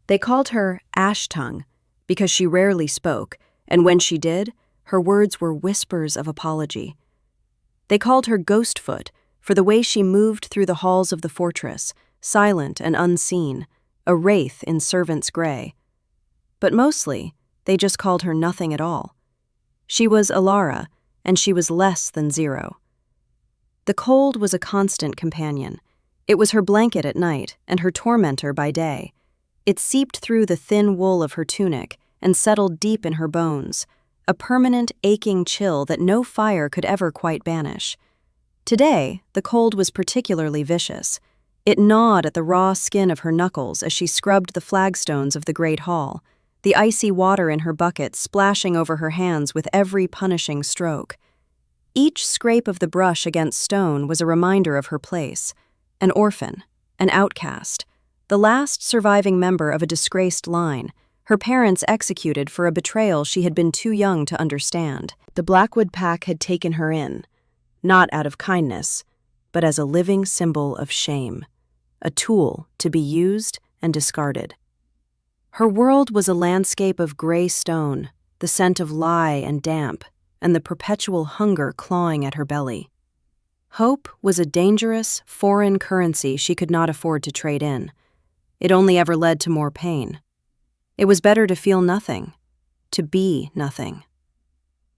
They called her Ash-Tongue because she rarely spoke, and when she did, her words were whispers of apology. They called her Ghostfoot for the way she moved through the halls of the fortress, silent and unseen, a wraith in servant's gray. But mostly, they just called her nothing at all. She was Alara, and she was less than zero. The cold was a constant companion. It was her blanket at night and her tormentor by day. It seeped through the thin wool of her tunic and settled deep in her bones, a permanent, aching chill that no fire could ever quite banish. Today, the cold was particularly vicious. It gnawed at the raw skin of her knuckles as she scrubbed the flagstones of the great hall, the icy water in her bucket splashing over her hands with every punishing stroke. Each scrape of the brush against stone was a reminder of her place, an orphan, an outcast, the last surviving member of a disgraced line, her parents executed for a betrayal she had been too young to understand. The Blackwood pack had taken her in, not out of kindness, but as a living symbol of shame, a tool to be used and discarded. Her world was a landscape of gray stone, the scent of lye and damp, and the perpetual hunger clawing at her belly. Hope was a dangerous, foreign currency she could not afford to trade in. It only ever led to more pain. It was better to feel nothing, to be nothing.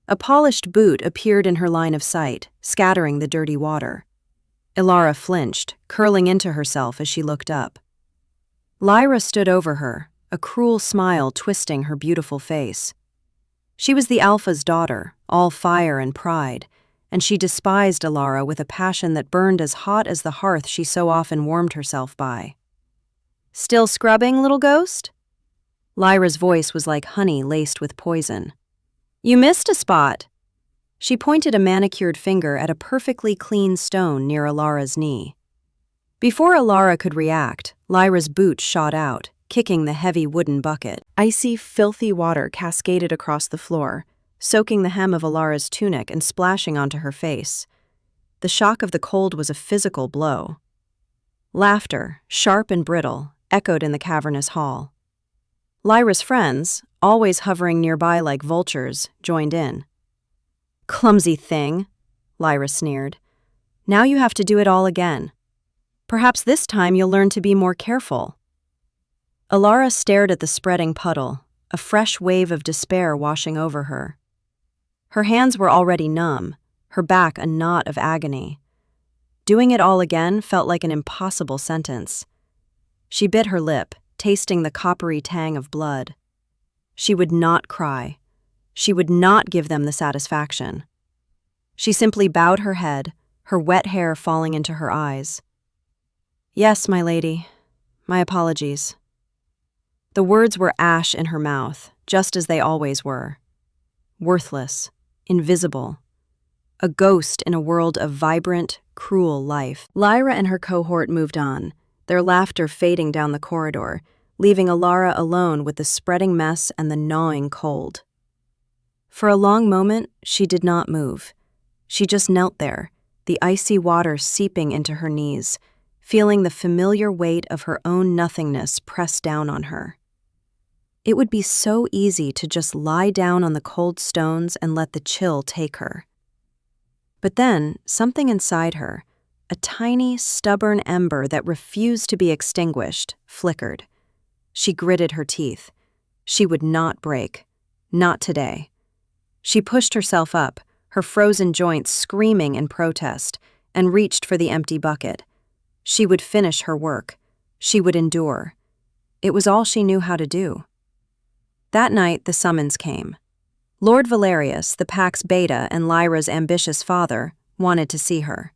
A polished boot appeared in her line of sight, scattering the dirty water. Alara flinched, curling into herself as she looked up. Lyra stood over her, a cruel smile twisting her beautiful face. She was the Alpha's daughter, all fire and pride, and she despised Alara with a passion that burned as hot as the hearth she so often warmed herself by. "Still scrubbing, little ghost?" Lyra's voice was like honey laced with poison. "You missed a spot." She pointed a manicured finger at a perfectly clean stone near Alara's knee. Before Alara could react, Lyra's boot shot out, kicking the heavy wooden bucket. Icy, filthy water cascaded across the floor, soaking the hem of Alara's tunic and splashing onto her face. The shock of the cold was a physical blow. Laughter, sharp and brittle, echoed in the cavernous hall. Lyra's friends, always hovering nearby like vultures, joined in. "Clumsy thing," Lyra sneered. "Now you have to do it all again. Perhaps this time you'll learn to be more careful." Alara stared at the spreading puddle, a fresh wave of despair washing over her. Her hands were already numb, her back a knot of agony. Doing it all again felt like an impossible sentence. She bit her lip, tasting the coppery tang of blood. She would not cry. She would not give them the satisfaction. She simply bowed her head, her wet hair falling into her eyes. "Yes, my lady. My apologies." The words were ash in her mouth, just as they always were. Worthless, invisible. A ghost in a world of vibrant, cruel life. Lyra and her cohort moved on, their laughter fading down the corridor, leaving Alara alone with the spreading mess and the gnawing cold. For a long moment, she did not move. She just knelt there, the icy water seeping into her knees, feeling the familiar weight of her own nothingness press down on her. It would be so easy to just lie down on the cold stones and let the chill take her. But then, something inside her, a tiny, stubborn ember that refused to be extinguished, flickered. She gritted her teeth. She would not break. Not today. She pushed herself up, her frozen joints screaming in protest, and reached for the empty bucket. She would finish her work. She would endure. It was all she knew how to do. That night, the summons came. Lord Valerius, the pack's beta and Lyra's ambitious father, wanted to see her.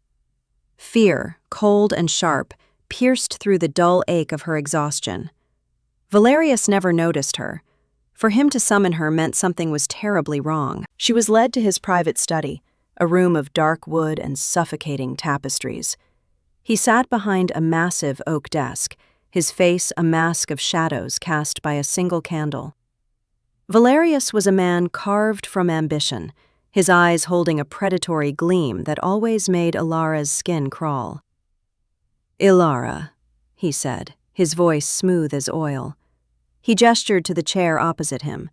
Fear, cold and sharp, pierced through the dull ache of her exhaustion. Valerius never noticed her. For him to summon her meant something was terribly wrong. She was led to his private study, a room of dark wood and suffocating tapestries. He sat behind a massive oak desk, his face a mask of shadows cast by a single candle. Valerius was a man carved from ambition, his eyes holding a predatory gleam that always made Alara's skin crawl. "Ilara," he said, his voice smooth as oil, He gestured to the chair opposite him.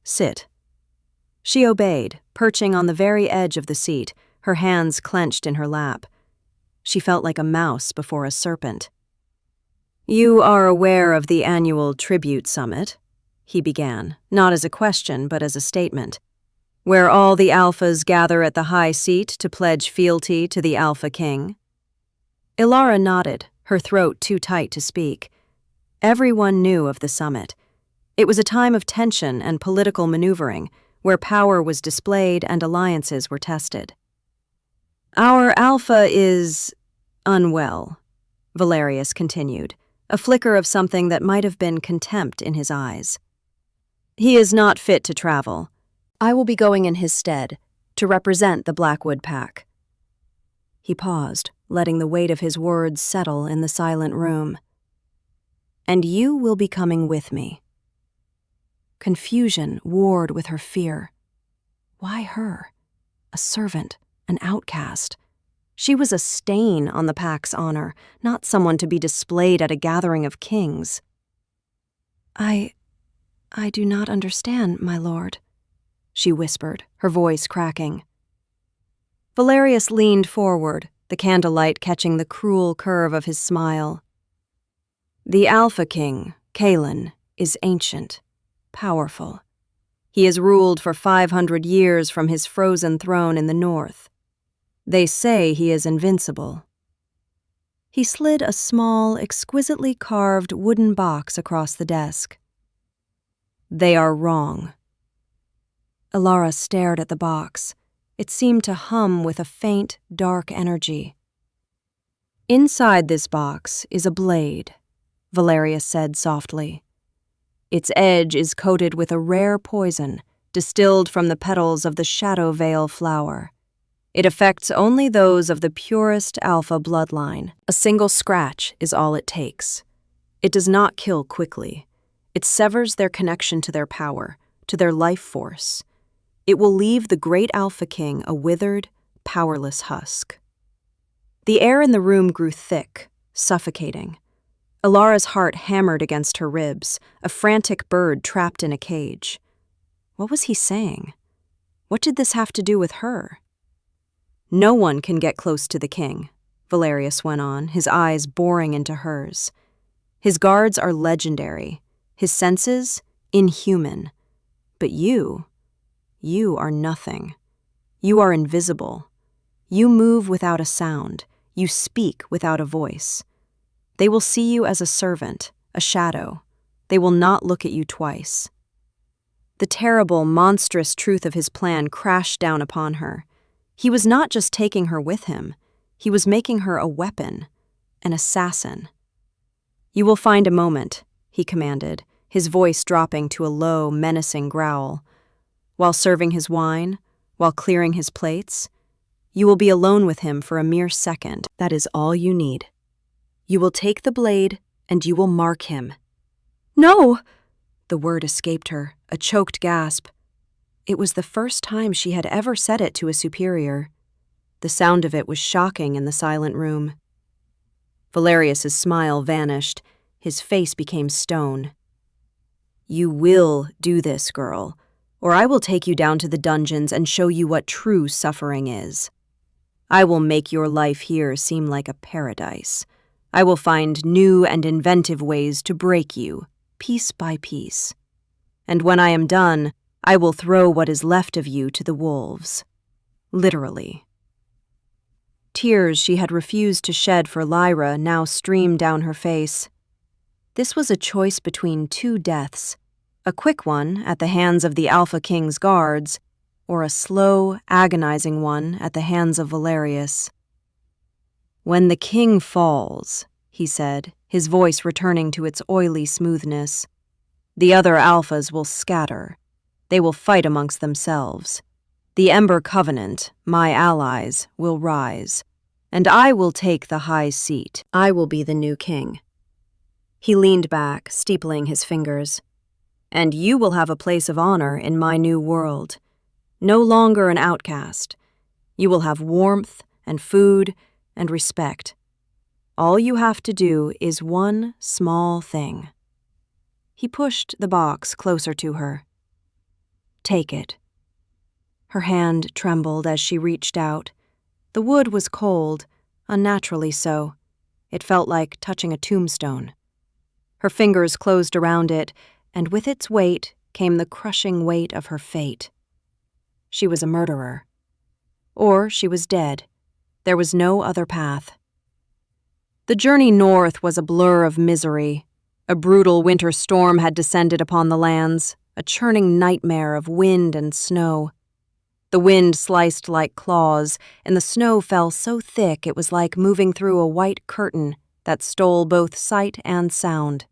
"Sit." She obeyed, perching on the very edge of the seat, her hands clenched in her lap. She felt like a mouse before a serpent. "You are aware of the annual tribute summit," he began, not as a question but as a statement, "where all the alphas gather at the high seat to pledge fealty to the Alpha King." Ilara nodded, her throat too tight to speak. Everyone knew of the summit. It was a time of tension and political maneuvering, where power was displayed and alliances were tested. "Our Alpha is unwell," Valerius continued, a flicker of something that might have been contempt in his eyes. "He is not fit to travel. I will be going in his stead, to represent the Blackwood Pack." He paused, letting the weight of his words settle in the silent room. "And you will be coming with me." Confusion warred with her fear. Why her? A servant, an outcast. She was a stain on the pack's honor, not someone to be displayed at a gathering of kings. I do not understand, my lord," she whispered, her voice cracking. Valerius leaned forward, the candlelight catching the cruel curve of his smile. "The Alpha King, Kalen, is ancient, powerful. He has ruled for 500 years from his frozen throne in the north. They say he is invincible." He slid a small, exquisitely carved wooden box across the desk. "They are wrong." Ilara stared at the box. It seemed to hum with a faint, dark energy. "Inside this box is a blade," Valerius said softly. "Its edge is coated with a rare poison, distilled from the petals of the Shadow Veil flower. It affects only those of the purest Alpha bloodline. A single scratch is all it takes. It does not kill quickly. It severs their connection to their power, to their life force. It will leave the great Alpha King a withered, powerless husk." The air in the room grew thick, suffocating. Ilara's heart hammered against her ribs, a frantic bird trapped in a cage. What was he saying? What did this have to do with her? "No one can get close to the king," Valerius went on, his eyes boring into hers. "His guards are legendary, his senses inhuman. But you are nothing. You are invisible. You move without a sound. You speak without a voice. They will see you as a servant, a shadow. They will not look at you twice." The terrible, monstrous truth of his plan crashed down upon her. He was not just taking her with him. He was making her a weapon, an assassin. "You will find a moment," he commanded, his voice dropping to a low, menacing growl. "While serving his wine, while clearing his plates, you will be alone with him for a mere second. That is all you need. You will take the blade, and you will mark him." "No!" The word escaped her, a choked gasp. It was the first time she had ever said it to a superior. The sound of it was shocking in the silent room. Valerius's smile vanished. His face became stone. "You will do this, girl, or I will take you down to the dungeons and show you what true suffering is. I will make your life here seem like a paradise. I will find new and inventive ways to break you, piece by piece. And when I am done, I will throw what is left of you to the wolves. Literally." Tears she had refused to shed for Lyra now streamed down her face. This was a choice between two deaths, a quick one at the hands of the Alpha King's guards, or a slow, agonizing one at the hands of Valerius. "When the king falls," he said, his voice returning to its oily smoothness, "the other Alphas will scatter. They will fight amongst themselves. The Ember Covenant, my allies, will rise, and I will take the high seat. I will be the new king." He leaned back, steepling his fingers. "And you will have a place of honor in my new world. No longer an outcast. You will have warmth and food and respect. All you have to do is one small thing." He pushed the box closer to her. "Take it." Her hand trembled as she reached out. The wood was cold, unnaturally so. It felt like touching a tombstone. Her fingers closed around it, and with its weight came the crushing weight of her fate. She was a murderer. Or she was dead. There was no other path. The journey north was a blur of misery. A brutal winter storm had descended upon the lands, a churning nightmare of wind and snow. The wind sliced like claws, and the snow fell so thick it was like moving through a white curtain that stole both sight and sound.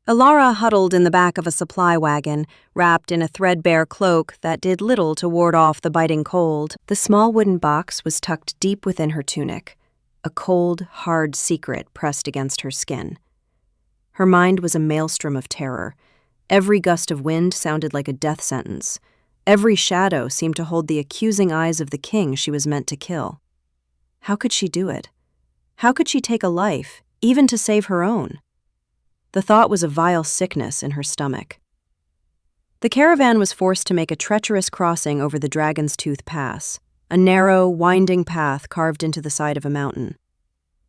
Elara huddled in the back of a supply wagon, wrapped in a threadbare cloak that did little to ward off the biting cold. The small wooden box was tucked deep within her tunic, a cold, hard secret pressed against her skin. Her mind was a maelstrom of terror. Every gust of wind sounded like a death sentence. Every shadow seemed to hold the accusing eyes of the king she was meant to kill. How could she do it? How could she take a life, even to save her own? The thought was a vile sickness in her stomach. The caravan was forced to make a treacherous crossing over the Dragon's Tooth Pass, a narrow, winding path carved into the side of a mountain.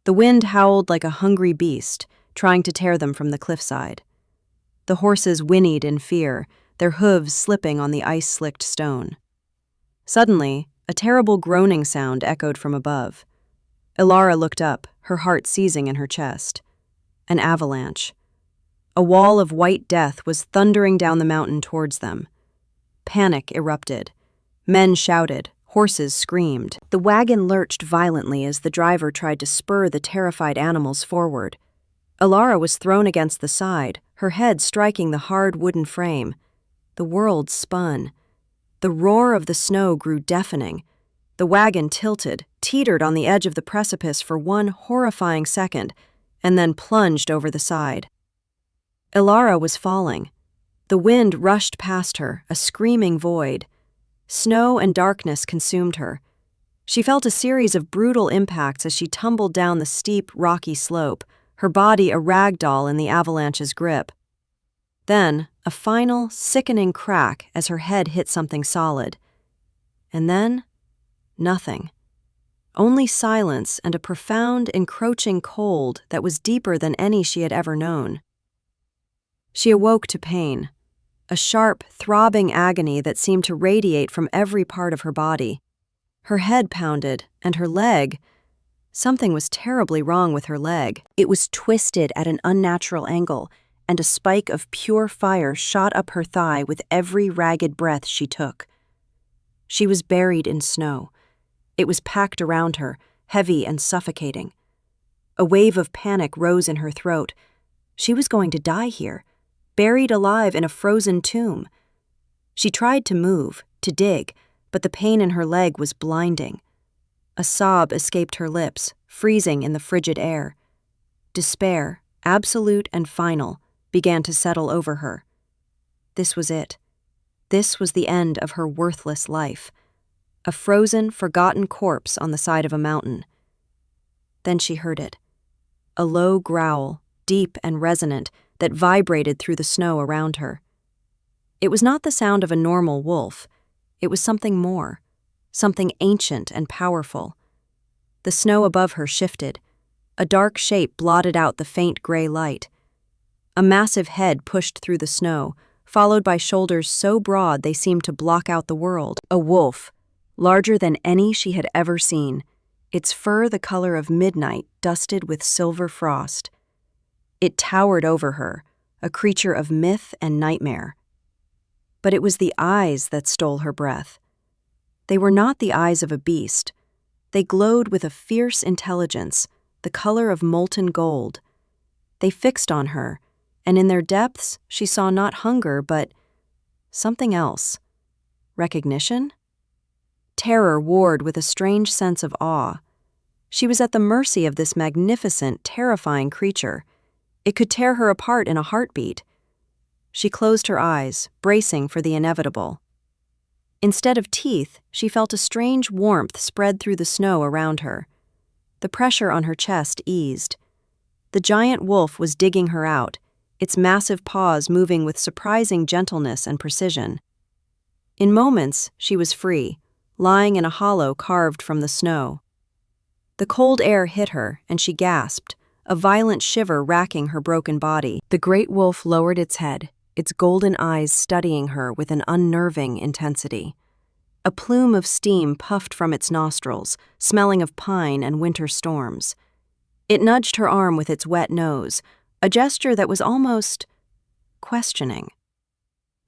The wind howled like a hungry beast, trying to tear them from the cliffside. The horses whinnied in fear, their hooves slipping on the ice-slicked stone. Suddenly, a terrible groaning sound echoed from above. Elara looked up, her heart seizing in her chest. An avalanche. A wall of white death was thundering down the mountain towards them. Panic erupted. Men shouted, horses screamed. The wagon lurched violently as the driver tried to spur the terrified animals forward. Elara was thrown against the side, her head striking the hard wooden frame. The world spun. The roar of the snow grew deafening. The wagon tilted, teetered on the edge of the precipice for one horrifying second, and then plunged over the side. Elara was falling. The wind rushed past her, a screaming void. Snow and darkness consumed her. She felt a series of brutal impacts as she tumbled down the steep, rocky slope, her body a rag doll in the avalanche's grip. Then, a final, sickening crack as her head hit something solid. And then, nothing. Only silence and a profound, encroaching cold that was deeper than any she had ever known. She awoke to pain, a sharp, throbbing agony that seemed to radiate from every part of her body. Her head pounded, and her leg— something was terribly wrong with her leg. It was twisted at an unnatural angle, and a spike of pure fire shot up her thigh with every ragged breath she took. She was buried in snow. It was packed around her, heavy and suffocating. A wave of panic rose in her throat. She was going to die here, buried alive in a frozen tomb. She tried to move, to dig, but the pain in her leg was blinding. A sob escaped her lips, freezing in the frigid air. Despair, absolute and final, began to settle over her. This was it. This was the end of her worthless life. A frozen, forgotten corpse on the side of a mountain. Then she heard it. A low growl, deep and resonant, that vibrated through the snow around her. It was not the sound of a normal wolf. It was something more, something ancient and powerful. The snow above her shifted. A dark shape blotted out the faint gray light. A massive head pushed through the snow, followed by shoulders so broad they seemed to block out the world. A wolf, larger than any she had ever seen, its fur the color of midnight dusted with silver frost. It towered over her, a creature of myth and nightmare. But it was the eyes that stole her breath. They were not the eyes of a beast. They glowed with a fierce intelligence, the color of molten gold. They fixed on her, and in their depths she saw not hunger but something else. Recognition? Terror warred with a strange sense of awe. She was at the mercy of this magnificent, terrifying creature. It could tear her apart in a heartbeat. She closed her eyes, bracing for the inevitable. Instead of teeth, she felt a strange warmth spread through the snow around her. The pressure on her chest eased. The giant wolf was digging her out, its massive paws moving with surprising gentleness and precision. In moments, she was free, lying in a hollow carved from the snow. The cold air hit her, and she gasped, a violent shiver racking her broken body. The great wolf lowered its head, its golden eyes studying her with an unnerving intensity. A plume of steam puffed from its nostrils, smelling of pine and winter storms. It nudged her arm with its wet nose, a gesture that was almost questioning.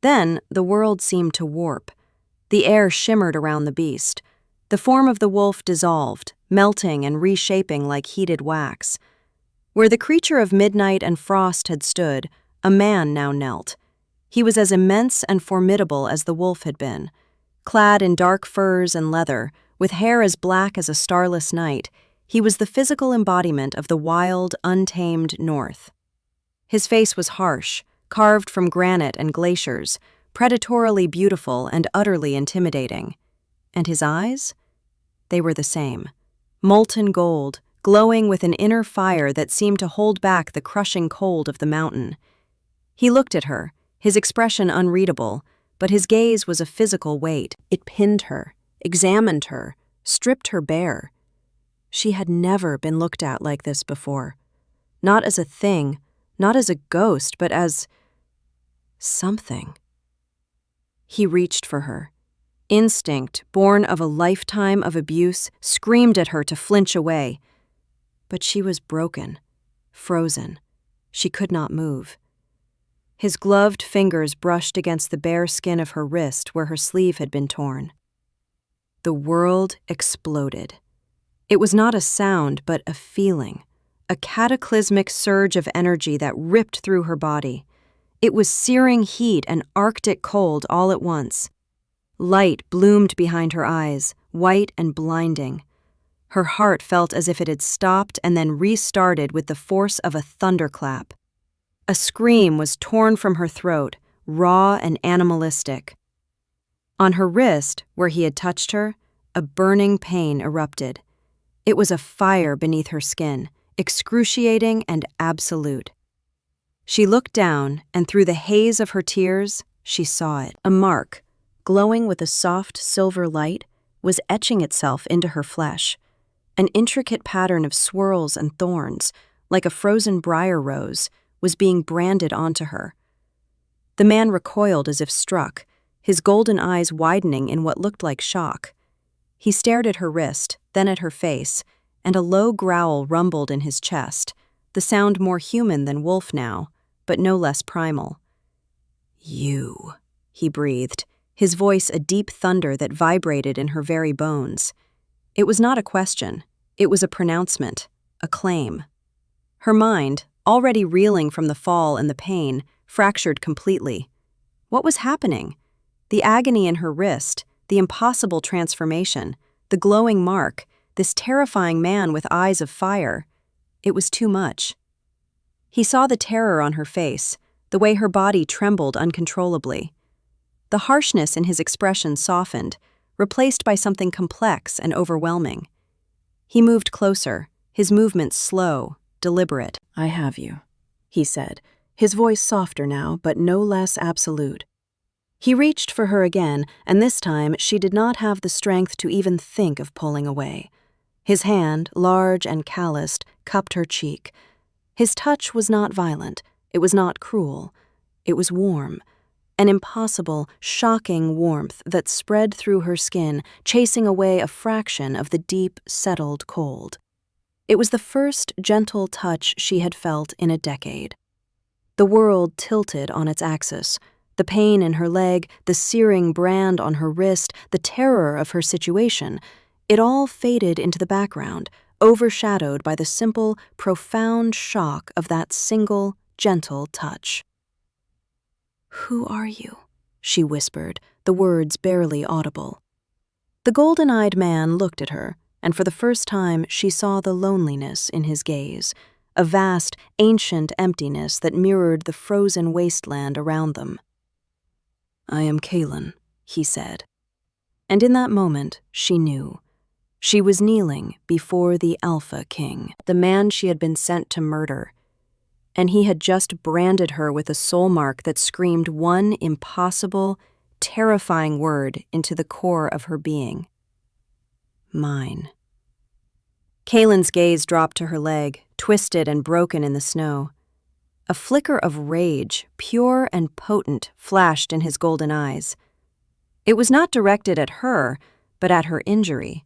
Then the world seemed to warp. The air shimmered around the beast. The form of the wolf dissolved, melting and reshaping like heated wax. Where the creature of midnight and frost had stood, a man now knelt. He was as immense and formidable as the wolf had been. Clad in dark furs and leather, with hair as black as a starless night, he was the physical embodiment of the wild, untamed North. His face was harsh, carved from granite and glaciers, predatorily beautiful and utterly intimidating. And his eyes? They were the same. Molten gold, glowing with an inner fire that seemed to hold back the crushing cold of the mountain. He looked at her, his expression unreadable, but his gaze was a physical weight. It pinned her, examined her, stripped her bare. She had never been looked at like this before. Not as a thing, not as a ghost, but as something. He reached for her. Instinct, born of a lifetime of abuse, screamed at her to flinch away. But she was broken, frozen. She could not move. His gloved fingers brushed against the bare skin of her wrist where her sleeve had been torn. The world exploded. It was not a sound, but a feeling, a cataclysmic surge of energy that ripped through her body. It was searing heat and arctic cold all at once. Light bloomed behind her eyes, white and blinding. Her heart felt as if it had stopped and then restarted with the force of a thunderclap. A scream was torn from her throat, raw and animalistic. On her wrist, where he had touched her, a burning pain erupted. It was a fire beneath her skin, excruciating and absolute. She looked down, and through the haze of her tears, she saw it. A mark, glowing with a soft silver light, was etching itself into her flesh. An intricate pattern of swirls and thorns, like a frozen briar rose, was being branded onto her. The man recoiled as if struck, his golden eyes widening in what looked like shock. He stared at her wrist, then at her face, and a low growl rumbled in his chest, the sound more human than wolf now, but no less primal. "You," he breathed, his voice a deep thunder that vibrated in her very bones. It was not a question, it was a pronouncement, a claim. Her mind, already reeling from the fall and the pain, fractured completely. What was happening? The agony in her wrist, the impossible transformation, the glowing mark, this terrifying man with eyes of fire. It was too much. He saw the terror on her face, the way her body trembled uncontrollably. The harshness in his expression softened, replaced by something complex and overwhelming. He moved closer, his movements slow, deliberate. "I have you," he said, his voice softer now, but no less absolute. He reached for her again, and this time she did not have the strength to even think of pulling away. His hand, large and calloused, cupped her cheek. His touch was not violent, it was not cruel, it was warm. An impossible, shocking warmth that spread through her skin, chasing away a fraction of the deep, settled cold. It was the first gentle touch she had felt in a decade. The world tilted on its axis. The pain in her leg, the searing brand on her wrist, the terror of her situation, it all faded into the background, overshadowed by the simple, profound shock of that single, gentle touch. "Who are you?" she whispered, the words barely audible. The golden-eyed man looked at her, and for the first time she saw the loneliness in his gaze, a vast, ancient emptiness that mirrored the frozen wasteland around them. "I am Kaelin," he said. And in that moment, she knew. She was kneeling before the Alpha King, the man she had been sent to murder. and he had just branded her with a soul mark that screamed one impossible, terrifying word into the core of her being. Mine. Kaylin's gaze dropped to her leg, twisted and broken in the snow. A flicker of rage, pure and potent, flashed in his golden eyes. It was not directed at her, but at her injury.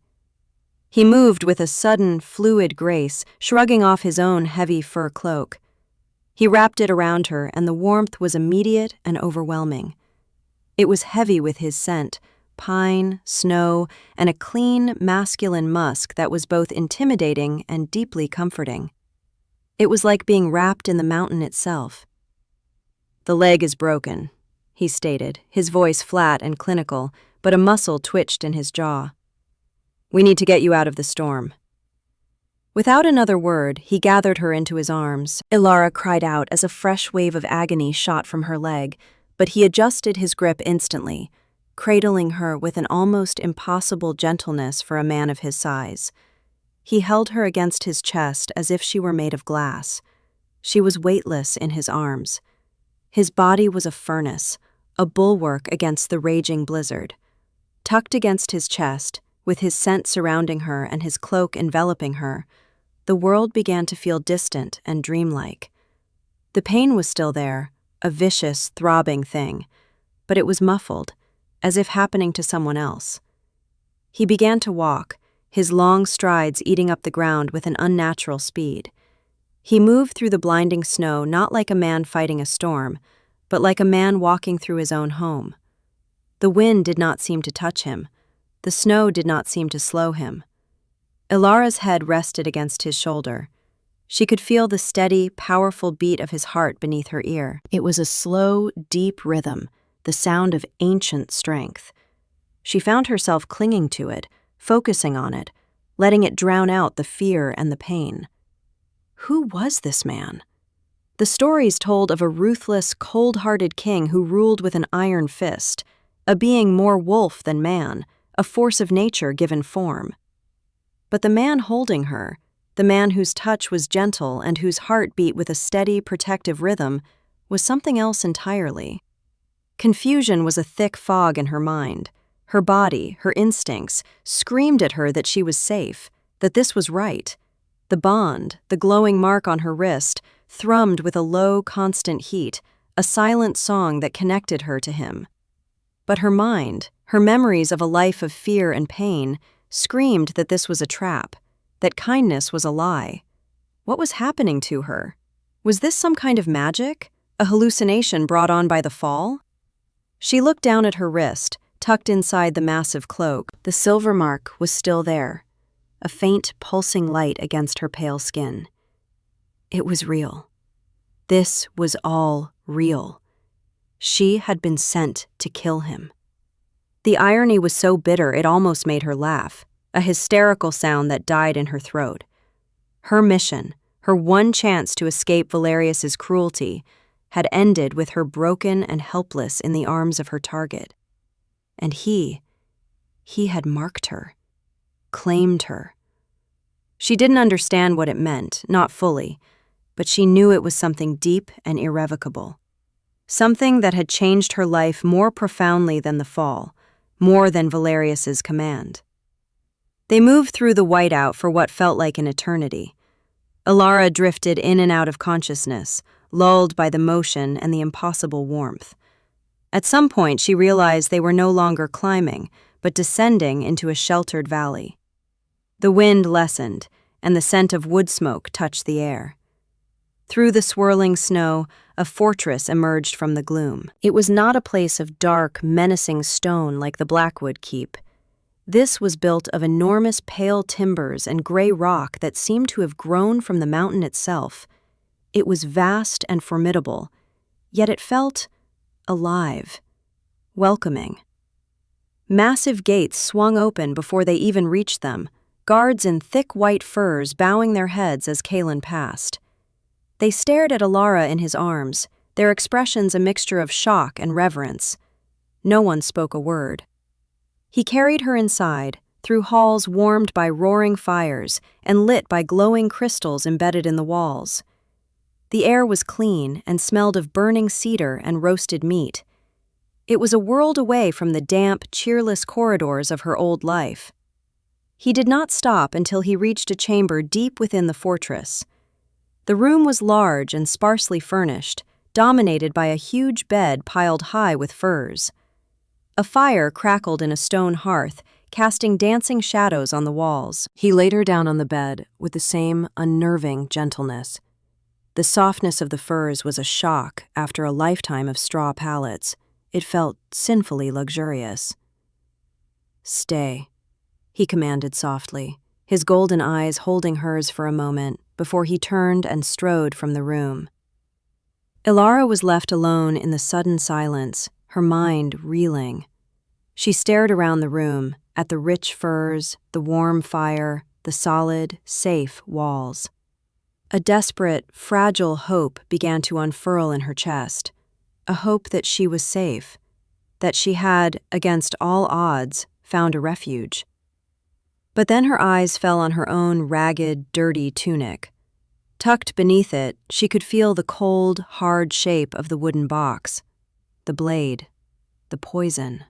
He moved with a sudden, fluid grace, shrugging off his own heavy fur cloak. He wrapped it around her, and the warmth was immediate and overwhelming. It was heavy with his scent, pine, snow, and a clean, masculine musk that was both intimidating and deeply comforting. It was like being wrapped in the mountain itself. "The leg is broken," he stated, his voice flat and clinical, but a muscle twitched in his jaw. "We need to get you out of the storm." Without another word, he gathered her into his arms. Ilara cried out as a fresh wave of agony shot from her leg, but he adjusted his grip instantly, cradling her with an almost impossible gentleness for a man of his size. He held her against his chest as if she were made of glass. She was weightless in his arms. His body was a furnace, a bulwark against the raging blizzard. Tucked against his chest, with his scent surrounding her and his cloak enveloping her, the world began to feel distant and dreamlike. The pain was still there, a vicious, throbbing thing, but it was muffled, as if happening to someone else. He began to walk, his long strides eating up the ground with an unnatural speed. He moved through the blinding snow not like a man fighting a storm, but like a man walking through his own home. The wind did not seem to touch him. The snow did not seem to slow him. Ilara's head rested against his shoulder. She could feel the steady, powerful beat of his heart beneath her ear. It was a slow, deep rhythm, the sound of ancient strength. She found herself clinging to it, focusing on it, letting it drown out the fear and the pain. Who was this man? The stories told of a ruthless, cold-hearted king who ruled with an iron fist, a being more wolf than man, a force of nature given form. But the man holding her, the man whose touch was gentle and whose heart beat with a steady, protective rhythm, was something else entirely. Confusion was a thick fog in her mind. Her body, her instincts, screamed at her that she was safe, that this was right. The bond, the glowing mark on her wrist, thrummed with a low, constant heat, a silent song that connected her to him. But her mind, her memories of a life of fear and pain, screamed that this was a trap, that kindness was a lie. What was happening to her? Was this some kind of magic? A hallucination brought on by the fall? She looked down at her wrist, tucked inside the massive cloak. The silver mark was still there, a faint, pulsing light against her pale skin. It was real. This was all real. She had been sent to kill him. The irony was so bitter it almost made her laugh, a hysterical sound that died in her throat. Her mission, her one chance to escape Valerius's cruelty, had ended with her broken and helpless in the arms of her target. And he had marked her, claimed her. She didn't understand what it meant, not fully, but she knew it was something deep and irrevocable. Something that had changed her life more profoundly than the fall, more than Valerius's command. They moved through the whiteout for what felt like an eternity. Ilara drifted in and out of consciousness, lulled by the motion and the impossible warmth. At some point, she realized they were no longer climbing, but descending into a sheltered valley. The wind lessened, and the scent of wood smoke touched the air. Through the swirling snow, a fortress emerged from the gloom. It was not a place of dark, menacing stone like the Blackwood Keep. This was built of enormous pale timbers and gray rock that seemed to have grown from the mountain itself. It was vast and formidable, yet it felt alive, welcoming. Massive gates swung open before they even reached them, guards in thick white furs bowing their heads as Kaylin passed. They stared at Ilara in his arms, their expressions a mixture of shock and reverence. No one spoke a word. He carried her inside, through halls warmed by roaring fires and lit by glowing crystals embedded in the walls. The air was clean and smelled of burning cedar and roasted meat. It was a world away from the damp, cheerless corridors of her old life. He did not stop until he reached a chamber deep within the fortress. The room was large and sparsely furnished, dominated by a huge bed piled high with furs. A fire crackled in a stone hearth, casting dancing shadows on the walls. He laid her down on the bed with the same unnerving gentleness. The softness of the furs was a shock after a lifetime of straw pallets. It felt sinfully luxurious. "Stay," he commanded softly, his golden eyes holding hers for a moment before he turned and strode from the room. Ilara was left alone in the sudden silence, her mind reeling. She stared around the room, at the rich furs, the warm fire, the solid, safe walls. A desperate, fragile hope began to unfurl in her chest, a hope that she was safe, that she had, against all odds, found a refuge. But then her eyes fell on her own ragged, dirty tunic. Tucked beneath it, she could feel the cold, hard shape of the wooden box, the blade, the poison.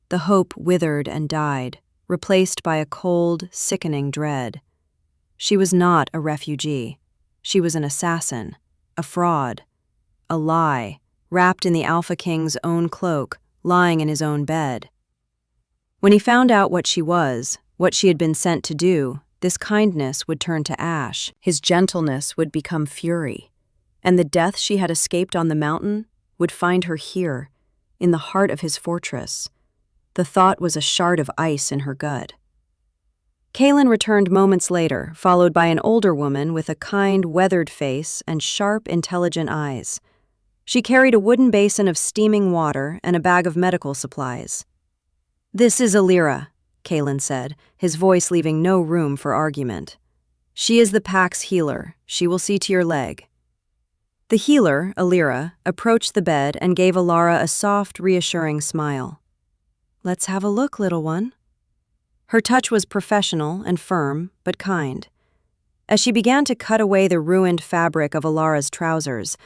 The hope withered and died, replaced by a cold, sickening dread. She was not a refugee. She was an assassin, a fraud, a lie, wrapped in the Alpha King's own cloak, lying in his own bed. When he found out what she was, what she had been sent to do, this kindness would turn to ash, his gentleness would become fury, and the death she had escaped on the mountain would find her here, in the heart of his fortress. The thought was a shard of ice in her gut. Kaylin returned moments later, followed by an older woman with a kind, weathered face and sharp, intelligent eyes. She carried a wooden basin of steaming water and a bag of medical supplies. "This is Illyra," Kaylin said, his voice leaving no room for argument. "She is the pack's healer. She will see to your leg." The healer, Illyra, approached the bed and gave Ilara a soft, reassuring smile. "Let's have a look, little one." Her touch was professional and firm, but kind. As she began to cut away the ruined fabric of Ilara's trousers,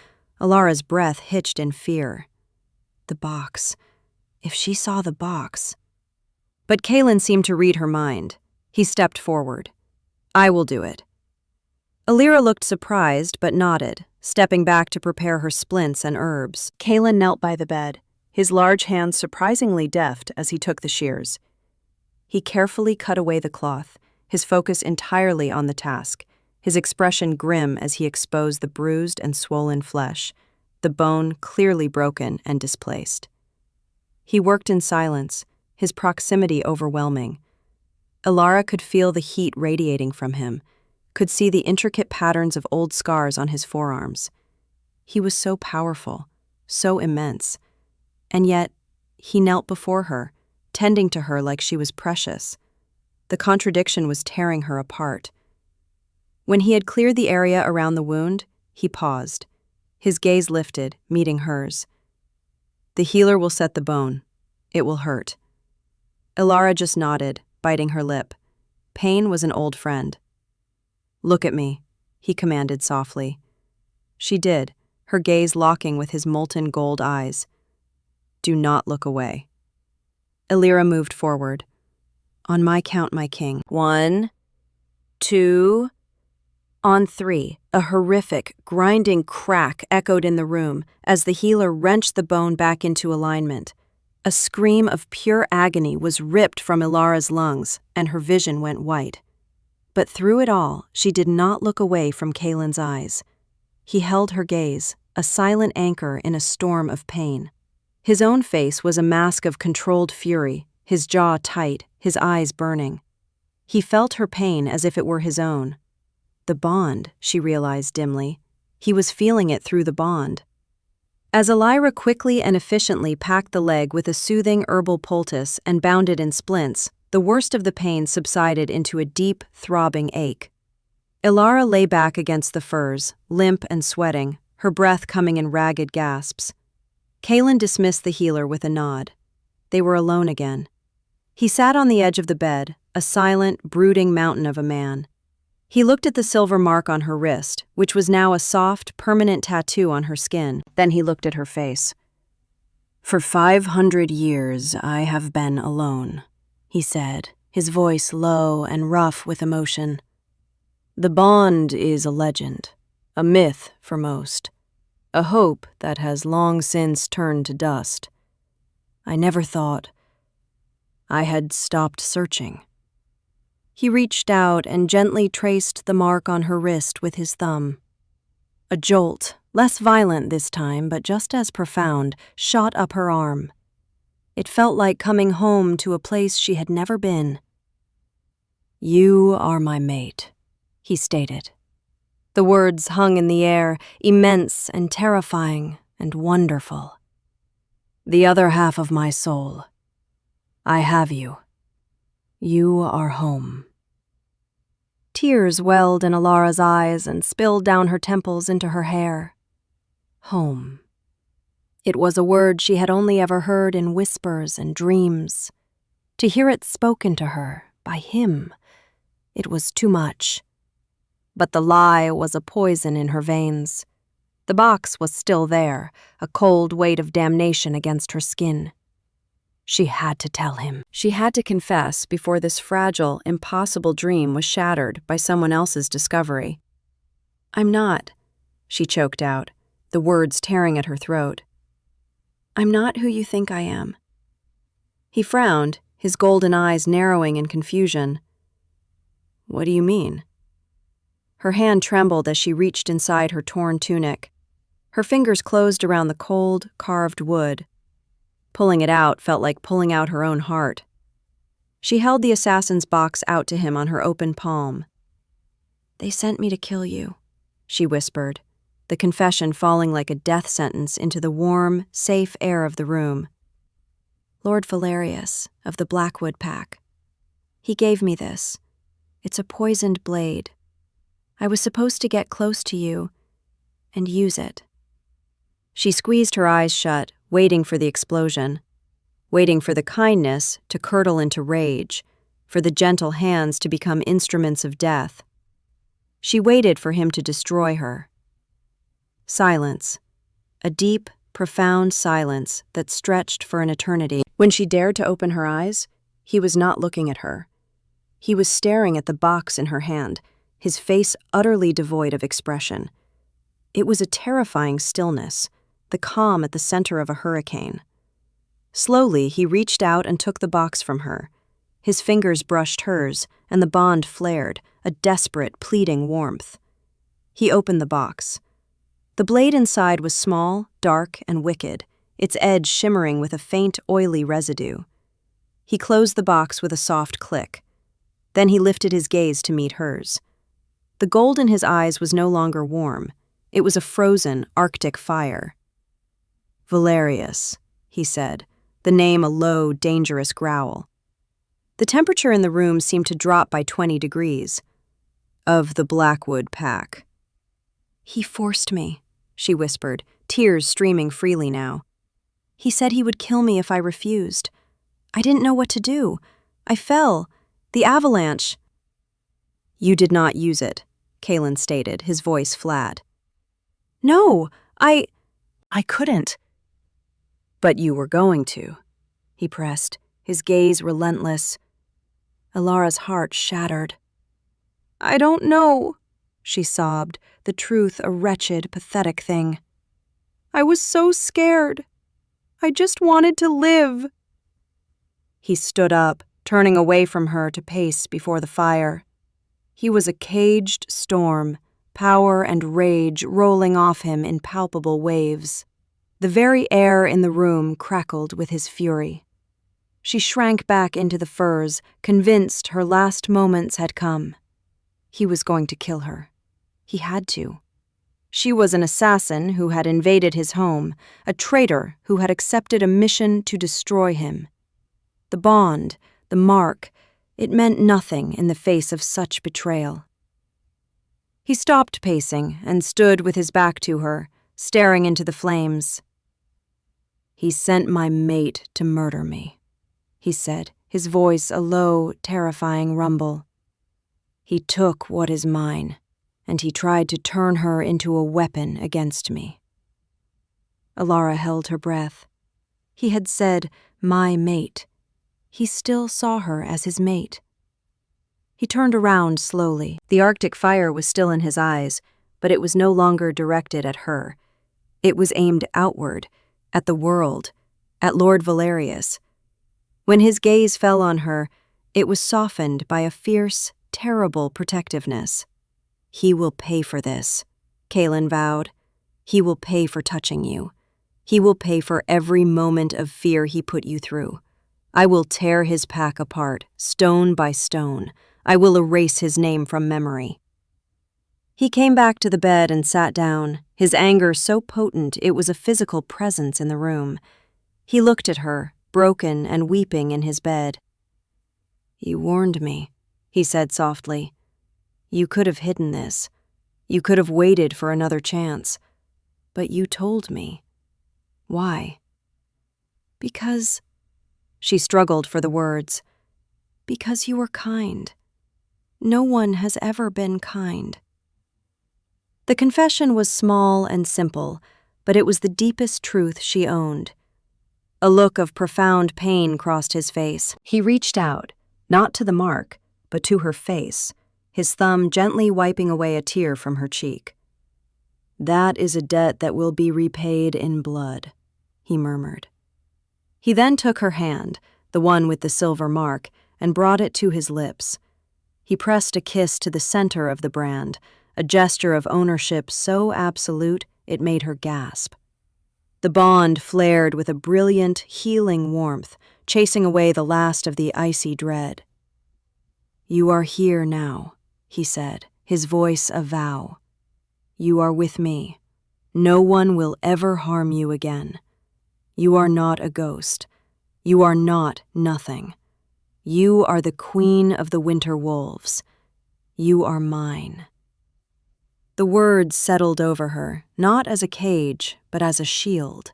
Ilara's breath hitched in fear. The box. If she saw the box. But Kaylin seemed to read her mind. He stepped forward. "I will do it." Illyra looked surprised but nodded, stepping back to prepare her splints and herbs. Kaylin knelt by the bed, his large hands surprisingly deft as he took the shears. He carefully cut away the cloth, his focus entirely on the task, his expression grim as he exposed the bruised and swollen flesh, the bone clearly broken and displaced. He worked in silence, his proximity overwhelming. Ilara could feel the heat radiating from him, could see the intricate patterns of old scars on his forearms. He was so powerful, so immense, and yet he knelt before her, tending to her like she was precious. The contradiction was tearing her apart. When he had cleared the area around the wound, he paused. His gaze lifted, meeting hers. "The healer will set the bone. It will hurt." Ilara just nodded, biting her lip. Pain was an old friend. "Look at me," he commanded softly. She did, her gaze locking with his molten gold eyes. "Do not look away." Illyra moved forward. "On my count, my king. 1, 2... On 3, a horrific, grinding crack echoed in the room as the healer wrenched the bone back into alignment. A scream of pure agony was ripped from Ilara's lungs, and her vision went white. But through it all, she did not look away from Kaylin's eyes. He held her gaze, a silent anchor in a storm of pain. His own face was a mask of controlled fury, his jaw tight, his eyes burning. He felt her pain as if it were his own. The bond, she realized dimly. He was feeling it through the bond. As Ilara quickly and efficiently packed the leg with a soothing herbal poultice and bound it in splints, the worst of the pain subsided into a deep, throbbing ache. Ilara lay back against the furs, limp and sweating, her breath coming in ragged gasps. Kaylin dismissed the healer with a nod. They were alone again. He sat on the edge of the bed, a silent, brooding mountain of a man. He looked at the silver mark on her wrist, which was now a soft, permanent tattoo on her skin. Then he looked at her face. "For 500 years I have been alone," he said, his voice low and rough with emotion. "The bond is a legend, a myth for most, a hope that has long since turned to dust. I never thought I had stopped searching." He reached out and gently traced the mark on her wrist with his thumb. A jolt, less violent this time, but just as profound, shot up her arm. It felt like coming home to a place she had never been. "You are my mate," he stated. The words hung in the air, immense and terrifying and wonderful. "The other half of my soul. I have you. You are home." Tears welled in Alara's eyes and spilled down her temples into her hair. Home. It was a word she had only ever heard in whispers and dreams. To hear it spoken to her, by him, it was too much. But the lie was a poison in her veins. The box was still there, a cold weight of damnation against her skin. She had to tell him. She had to confess before this fragile, impossible dream was shattered by someone else's discovery. "I'm not," she choked out, the words tearing at her throat. "I'm not who you think I am." He frowned, his golden eyes narrowing in confusion. "What do you mean?" Her hand trembled as she reached inside her torn tunic. Her fingers closed around the cold, carved wood. Pulling it out felt like pulling out her own heart. She held the assassin's box out to him on her open palm. "They sent me to kill you," she whispered, the confession falling like a death sentence into the warm, safe air of the room. "Lord Valerius, of the Blackwood Pack. He gave me this. It's a poisoned blade. I was supposed to get close to you and use it." She squeezed her eyes shut, waiting for the explosion, waiting for the kindness to curdle into rage, for the gentle hands to become instruments of death. She waited for him to destroy her. Silence. A deep, profound silence that stretched for an eternity. When she dared to open her eyes, he was not looking at her. He was staring at the box in her hand, his face utterly devoid of expression. It was a terrifying stillness, the calm at the center of a hurricane. Slowly, he reached out and took the box from her. His fingers brushed hers, and the bond flared, a desperate, pleading warmth. He opened the box. The blade inside was small, dark, and wicked, its edge shimmering with a faint, oily residue. He closed the box with a soft click. Then he lifted his gaze to meet hers. The gold in his eyes was no longer warm. It was a frozen, arctic fire. "Valerius," he said, the name a low, dangerous growl. The temperature in the room seemed to drop by 20 degrees. "Of the Blackwood Pack." "He forced me," she whispered, tears streaming freely now. "He said he would kill me if I refused. I didn't know what to do. I fell. The avalanche." "You did not use it," Kalen stated, his voice flat. "No, I couldn't." "But you were going to," he pressed, his gaze relentless. Alara's heart shattered. "I don't know," she sobbed, the truth a wretched, pathetic thing. "I was so scared. I just wanted to live." He stood up, turning away from her to pace before the fire. He was a caged storm, power and rage rolling off him in palpable waves. The very air in the room crackled with his fury. She shrank back into the furs, convinced her last moments had come. He was going to kill her. He had to. She was an assassin who had invaded his home, a traitor who had accepted a mission to destroy him. The bond, the mark, it meant nothing in the face of such betrayal. He stopped pacing and stood with his back to her, staring into the flames. "He sent my mate to murder me," he said, his voice a low, terrifying rumble. He took what is mine, and he tried to turn her into a weapon against me. Alara held her breath. He had said, my mate. He still saw her as his mate. He turned around slowly. The Arctic fire was still in his eyes, but it was no longer directed at her. It was aimed outward, at the world, at Lord Valerius. When his gaze fell on her, it was softened by a fierce, terrible protectiveness. He will pay for this, Kaelin vowed. He will pay for touching you. He will pay for every moment of fear he put you through. I will tear his pack apart, stone by stone. I will erase his name from memory. He came back to the bed and sat down, his anger so potent it was a physical presence in the room. He looked at her, broken and weeping in his bed. You warned me, he said softly. You could have hidden this. You could have waited for another chance. But you told me. Why? Because, she struggled for the words, because you were kind. No one has ever been kind. The confession was small and simple, but it was the deepest truth she owned. A look of profound pain crossed his face. He reached out, not to the mark, but to her face, his thumb gently wiping away a tear from her cheek. That is a debt that will be repaid in blood, he murmured. He then took her hand, the one with the silver mark, and brought it to his lips. He pressed a kiss to the center of the brand, a gesture of ownership so absolute it made her gasp. The bond flared with a brilliant, healing warmth, chasing away the last of the icy dread. You are here now, he said, his voice a vow. You are with me. No one will ever harm you again. You are not a ghost. You are not nothing. You are the queen of the winter wolves. You are mine. The words settled over her, not as a cage, but as a shield.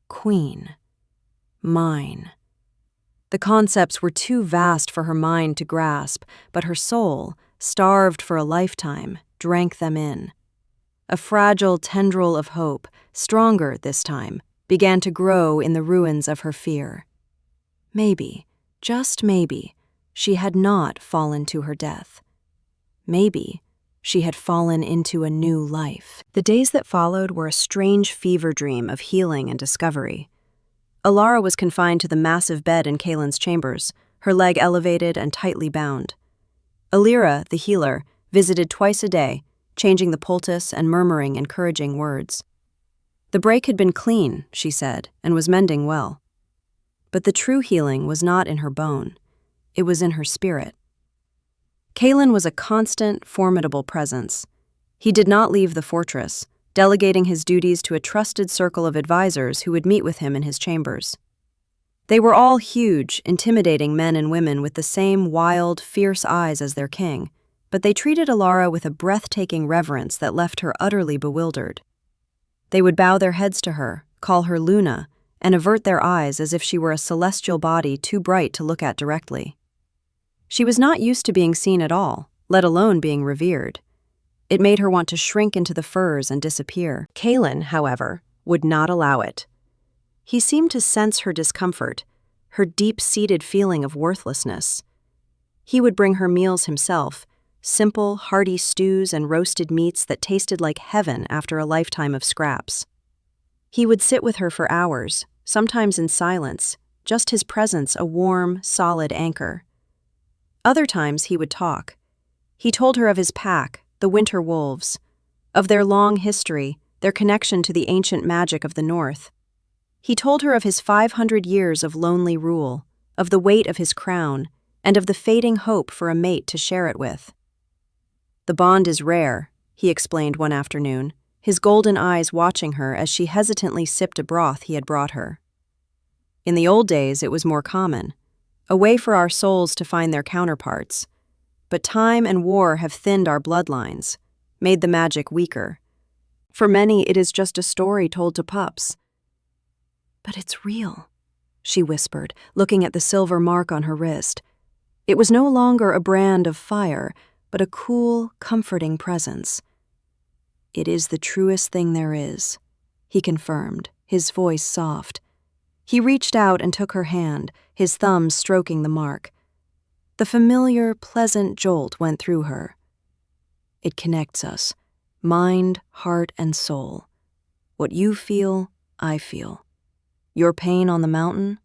Queen. Mine. The concepts were too vast for her mind to grasp, but her soul, starved for a lifetime, drank them in. A fragile tendril of hope, stronger this time, began to grow in the ruins of her fear. Maybe, just maybe, she had not fallen to her death. Maybe she had fallen into a new life. The days that followed were a strange fever dream of healing and discovery. Alara was confined to the massive bed in Kaelin's chambers, her leg elevated and tightly bound. Alira, the healer, visited twice a day, changing the poultice and murmuring encouraging words. The break had been clean, she said, and was mending well. But the true healing was not in her bone. It was in her spirit. Kaelin was a constant, formidable presence. He did not leave the fortress, delegating his duties to a trusted circle of advisors who would meet with him in his chambers. They were all huge, intimidating men and women with the same wild, fierce eyes as their king, but they treated Alara with a breathtaking reverence that left her utterly bewildered. They would bow their heads to her, call her Luna, and avert their eyes as if she were a celestial body too bright to look at directly. She was not used to being seen at all, let alone being revered. It made her want to shrink into the furs and disappear. Kaelin, however, would not allow it. He seemed to sense her discomfort, her deep-seated feeling of worthlessness. He would bring her meals himself, simple, hearty stews and roasted meats that tasted like heaven after a lifetime of scraps. He would sit with her for hours, sometimes in silence, just his presence a warm, solid anchor. Other times he would talk. He told her of his pack, the winter wolves, of their long history, their connection to the ancient magic of the north. He told her of his 500 years of lonely rule, of the weight of his crown, and of the fading hope for a mate to share it with. The bond is rare, he explained one afternoon, his golden eyes watching her as she hesitantly sipped a broth he had brought her. In the old days, it was more common, a way for our souls to find their counterparts. But time and war have thinned our bloodlines, made the magic weaker. For many, it is just a story told to pups. But it's real, she whispered, looking at the silver mark on her wrist. It was no longer a brand of fire, but a cool, comforting presence. "It is the truest thing there is," he confirmed, his voice soft. He reached out and took her hand, his thumb stroking the mark. The familiar, pleasant jolt went through her. "It connects us, mind, heart, and soul. What you feel, I feel. Your pain on the mountain,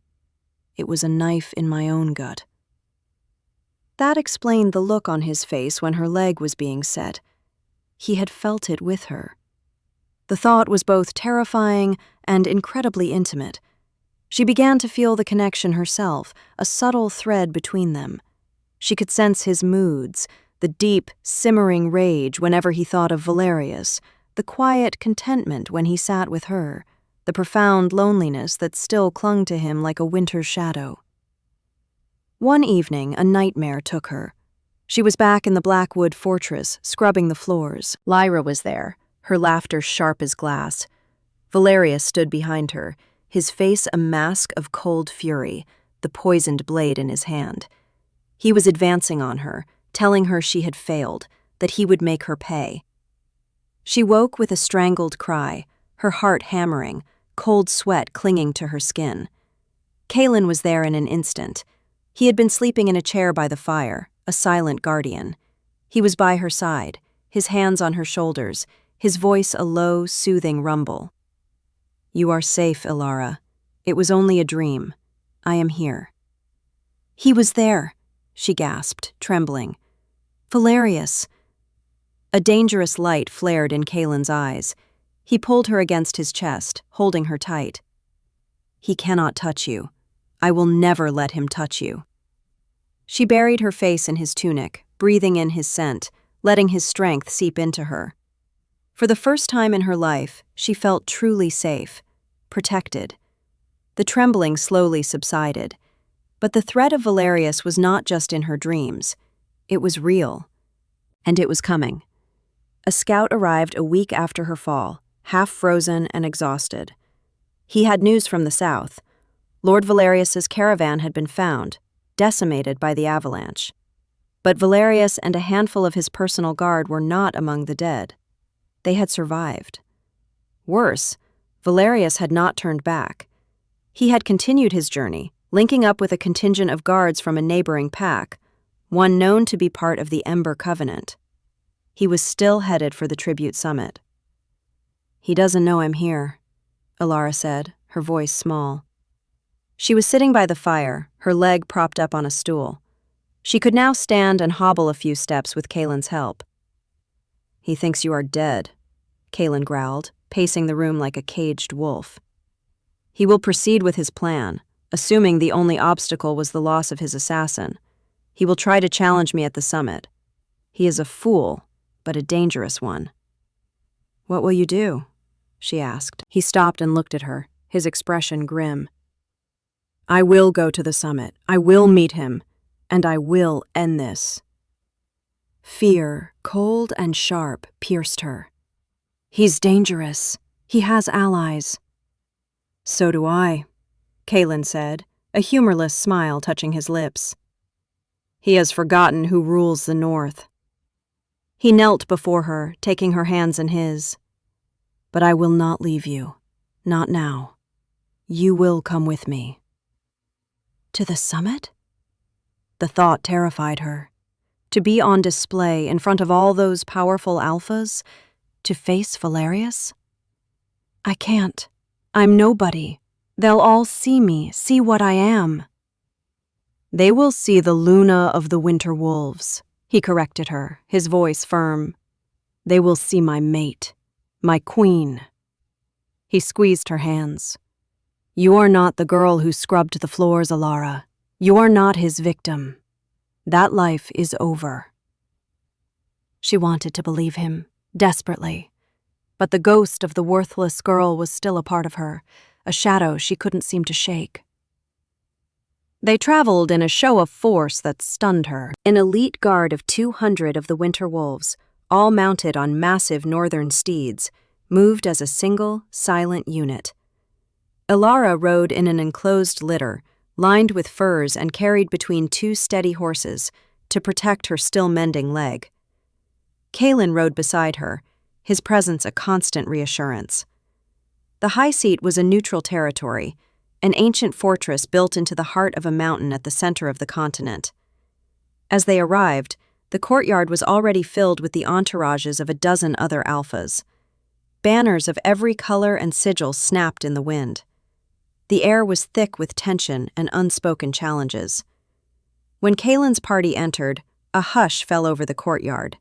it was a knife in my own gut." That explained the look on his face when her leg was being set. He had felt it with her. The thought was both terrifying and incredibly intimate. She began to feel the connection herself, a subtle thread between them. She could sense his moods, the deep, simmering rage whenever he thought of Valerius, the quiet contentment when he sat with her, the profound loneliness that still clung to him like a winter shadow. One evening, a nightmare took her. She was back in the Blackwood fortress, scrubbing the floors. Lyra was there, her laughter sharp as glass. Valerius stood behind her, his face a mask of cold fury, the poisoned blade in his hand. He was advancing on her, telling her she had failed, that he would make her pay. She woke with a strangled cry, her heart hammering, cold sweat clinging to her skin. Kaelin was there in an instant. He had been sleeping in a chair by the fire, a silent guardian. He was by her side, his hands on her shoulders, his voice a low, soothing rumble. "You are safe, Ilara. It was only a dream. I am here." "He was there," she gasped, trembling. "Valerius." A dangerous light flared in Kaelin's eyes. He pulled her against his chest, holding her tight. "He cannot touch you. I will never let him touch you." She buried her face in his tunic, breathing in his scent, letting his strength seep into her. For the first time in her life, she felt truly safe, protected. The trembling slowly subsided, but the threat of Valerius was not just in her dreams. It was real. And it was coming. A scout arrived a week after her fall, half frozen and exhausted. He had news from the south. Lord Valerius's caravan had been found, decimated by the avalanche. But Valerius and a handful of his personal guard were not among the dead. They had survived. Worse, Valerius had not turned back. He had continued his journey, linking up with a contingent of guards from a neighboring pack, one known to be part of the Ember Covenant. He was still headed for the tribute summit. "He doesn't know I'm here," Ilara said, her voice small. She was sitting by the fire, her leg propped up on a stool. She could now stand and hobble a few steps with Kaelin's help. "He thinks you are dead," Kaelin growled, pacing the room like a caged wolf. "He will proceed with his plan, assuming the only obstacle was the loss of his assassin. He will try to challenge me at the summit. He is a fool, but a dangerous one." "What will you do?" she asked. He stopped and looked at her, his expression grim. "I will go to the summit. I will meet him. And I will end this." Fear, cold and sharp, pierced her. "He's dangerous. He has allies." "So do I," Kaelin said, a humorless smile touching his lips. "He has forgotten who rules the north." He knelt before her, taking her hands in his. "But I will not leave you. Not now. You will come with me." "To the summit?" The thought terrified her. To be on display in front of all those powerful alphas, to face Valerius? "I can't. I'm nobody. They'll all see me, see what I am." "They will see the Luna of the Winter Wolves," he corrected her, his voice firm. "They will see my mate, my queen." He squeezed her hands. "You are not the girl who scrubbed the floors, Ilara. You are not his victim. That life is over." She wanted to believe him, desperately. But the ghost of the worthless girl was still a part of her, a shadow she couldn't seem to shake. They traveled in a show of force that stunned her. An elite guard of 200 of the Winter Wolves, all mounted on massive northern steeds, moved as a single, silent unit. Ilara rode in an enclosed litter, lined with furs and carried between two steady horses, to protect her still-mending leg. Kaelin rode beside her, his presence a constant reassurance. The high seat was a neutral territory, an ancient fortress built into the heart of a mountain at the center of the continent. As they arrived, the courtyard was already filled with the entourages of a dozen other alphas. Banners of every color and sigil snapped in the wind. The air was thick with tension and unspoken challenges. When Kaelin's party entered, a hush fell over the courtyard.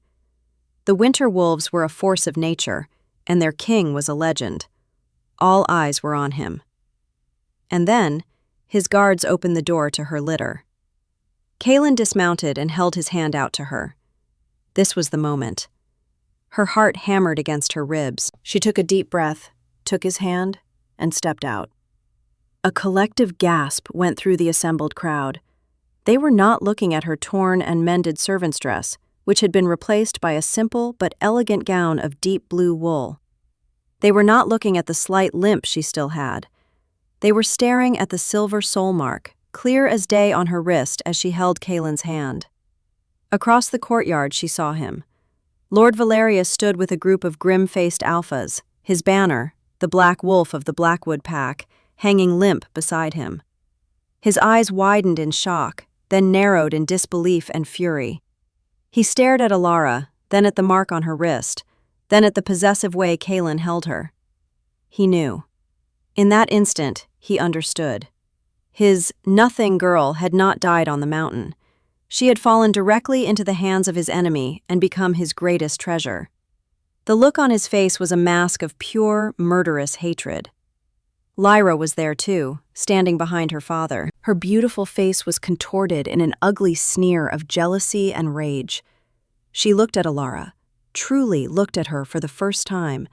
The winter wolves were a force of nature, and their king was a legend. All eyes were on him. And then, his guards opened the door to her litter. Kaelin dismounted and held his hand out to her. This was the moment. Her heart hammered against her ribs. She took a deep breath, took his hand, and stepped out. A collective gasp went through the assembled crowd. They were not looking at her torn and mended servant's dress, which had been replaced by a simple but elegant gown of deep blue wool. They were not looking at the slight limp she still had. They were staring at the silver soul mark, clear as day on her wrist as she held Kaelin's hand. Across the courtyard she saw him. Lord Valerius stood with a group of grim-faced alphas, his banner, the Black Wolf of the Blackwood Pack, hanging limp beside him. His eyes widened in shock, then narrowed in disbelief and fury. He stared at Alara, then at the mark on her wrist, then at the possessive way Kaelin held her. He knew. In that instant, he understood. His nothing girl had not died on the mountain. She had fallen directly into the hands of his enemy and become his greatest treasure. The look on his face was a mask of pure, murderous hatred. Lyra was there too, standing behind her father. Her beautiful face was contorted in an ugly sneer of jealousy and rage. She looked at Alara, truly looked at her for the first time,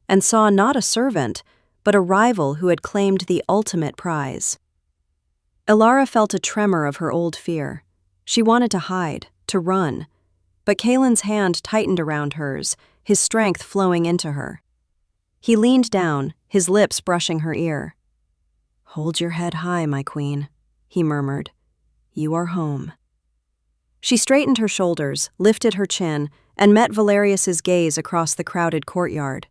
and saw not a servant, but a rival who had claimed the ultimate prize. Alara felt a tremor of her old fear. She wanted to hide, to run, but Kaelin's hand tightened around hers, his strength flowing into her. He leaned down, his lips brushing her ear. "Hold your head high, my queen," he murmured. "You are home." She straightened her shoulders, lifted her chin, and met Valerius's gaze across the crowded courtyard.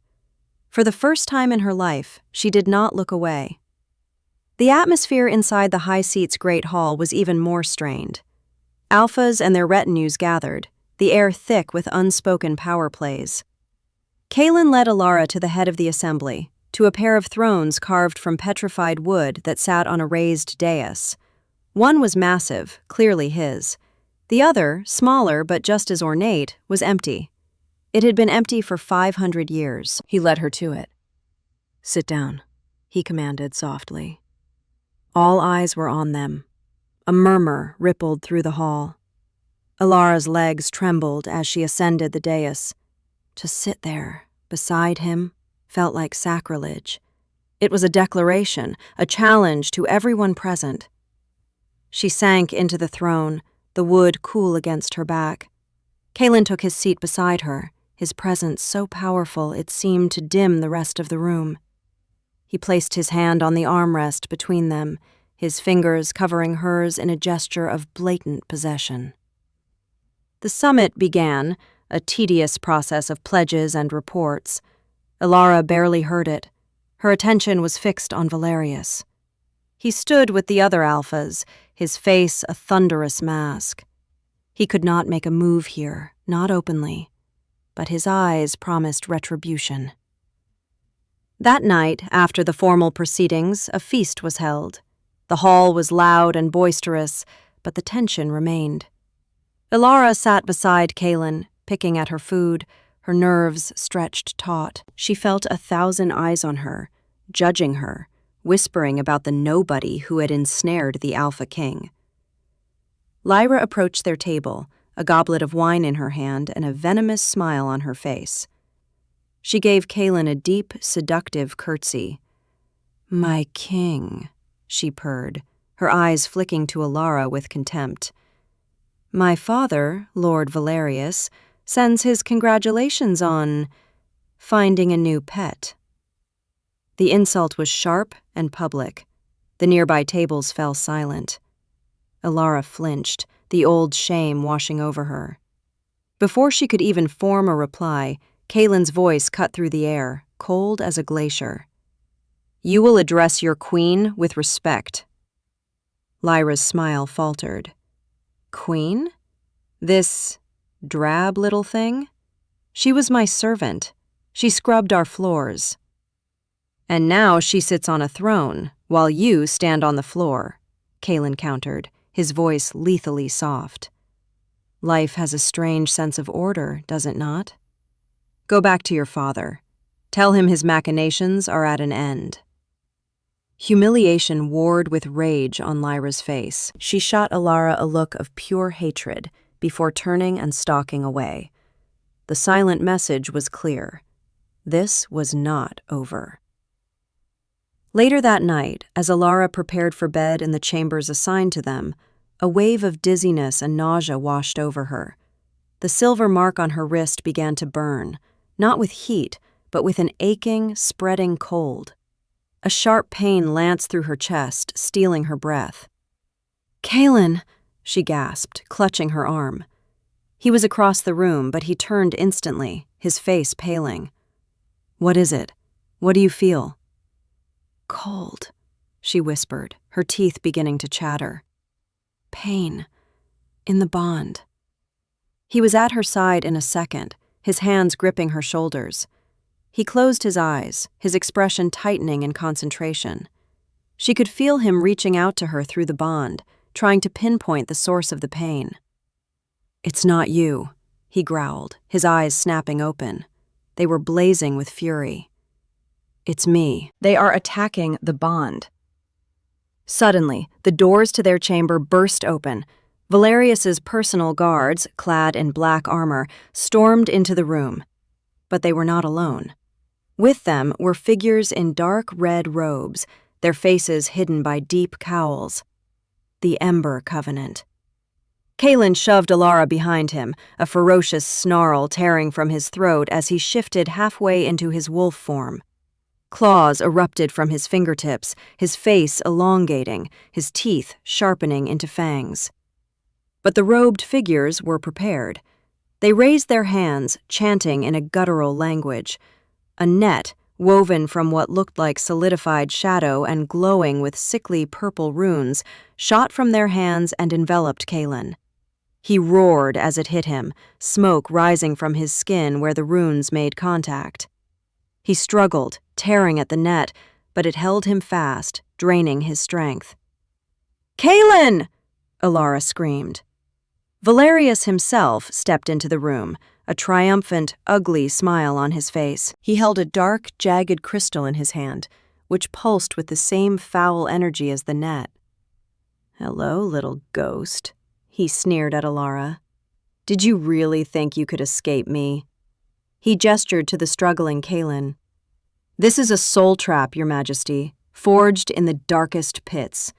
For the first time in her life, she did not look away. The atmosphere inside the high seat's great hall was even more strained. Alphas and their retinues gathered, the air thick with unspoken power plays. Kaelin led Alara to the head of the assembly, to a pair of thrones carved from petrified wood that sat on a raised dais. One was massive, clearly his. The other, smaller but just as ornate, was empty. It had been empty for 500 years. He led her to it. "Sit down," he commanded softly. All eyes were on them. A murmur rippled through the hall. Alara's legs trembled as she ascended the dais. To sit there, beside him, felt like sacrilege. It was a declaration, a challenge to everyone present. She sank into the throne, the wood cool against her back. Kaelin took his seat beside her, his presence so powerful it seemed to dim the rest of the room. He placed his hand on the armrest between them, his fingers covering hers in a gesture of blatant possession. The summit began, a tedious process of pledges and reports. Alara barely heard it. Her attention was fixed on Valerius. He stood with the other alphas, his face a thunderous mask. He could not make a move here, not openly, but his eyes promised retribution. That night, after the formal proceedings, a feast was held. The hall was loud and boisterous, but the tension remained. Alara sat beside Kaelin, picking at her food, her nerves stretched taut. She felt 1,000 eyes on her, judging her, whispering about the nobody who had ensnared the Alpha King. Lyra approached their table, a goblet of wine in her hand and a venomous smile on her face. She gave Kaelin a deep, seductive curtsy. "My king," she purred, her eyes flicking to Alara with contempt. "My father, Lord Valerius, sends his congratulations on finding a new pet." The insult was sharp and public. The nearby tables fell silent. Alara flinched, the old shame washing over her. Before she could even form a reply, Kaylin's voice cut through the air, cold as a glacier. "You will address your queen with respect." Lyra's smile faltered. "Queen? This drab little thing? She was my servant. She scrubbed our floors. And now she sits on a throne, while you stand on the floor," Kaylin countered, his voice lethally soft. "Life has a strange sense of order, does it not? Go back to your father. Tell him his machinations are at an end." Humiliation warred with rage on Lyra's face. She shot Alara a look of pure hatred before turning and stalking away. The silent message was clear. This was not over. Later that night, as Alara prepared for bed in the chambers assigned to them, a wave of dizziness and nausea washed over her. The silver mark on her wrist began to burn, not with heat, but with an aching, spreading cold. A sharp pain lanced through her chest, stealing her breath. "Kaylin," she gasped, clutching her arm. He was across the room, but he turned instantly, his face paling. "What is it? What do you feel?" "Cold," she whispered, her teeth beginning to chatter. "Pain. In the bond." He was at her side in a second, his hands gripping her shoulders. He closed his eyes, his expression tightening in concentration. She could feel him reaching out to her through the bond, trying to pinpoint the source of the pain. "It's not you," he growled, his eyes snapping open. They were blazing with fury. "It's me. They are attacking the bond." Suddenly, the doors to their chamber burst open. Valerius's personal guards, clad in black armor, stormed into the room. But they were not alone. With them were figures in dark red robes, their faces hidden by deep cowls. The Ember Covenant. Kaylin shoved Alara behind him, a ferocious snarl tearing from his throat as he shifted halfway into his wolf form. Claws erupted from his fingertips, his face elongating, his teeth sharpening into fangs. But the robed figures were prepared. They raised their hands, chanting in a guttural language. A net, woven from what looked like solidified shadow and glowing with sickly purple runes, shot from their hands and enveloped Kaylin. He roared as it hit him, smoke rising from his skin where the runes made contact. He struggled, tearing at the net, but it held him fast, draining his strength. "Kaylin!" Alara screamed. Valerius himself stepped into the room, a triumphant, ugly smile on his face. He held a dark, jagged crystal in his hand, which pulsed with the same foul energy as the net. "Hello, little ghost," he sneered at Alara. "Did you really think you could escape me?" He gestured to the struggling Kaylin. "This is a soul trap, Your Majesty, forged in the darkest pits.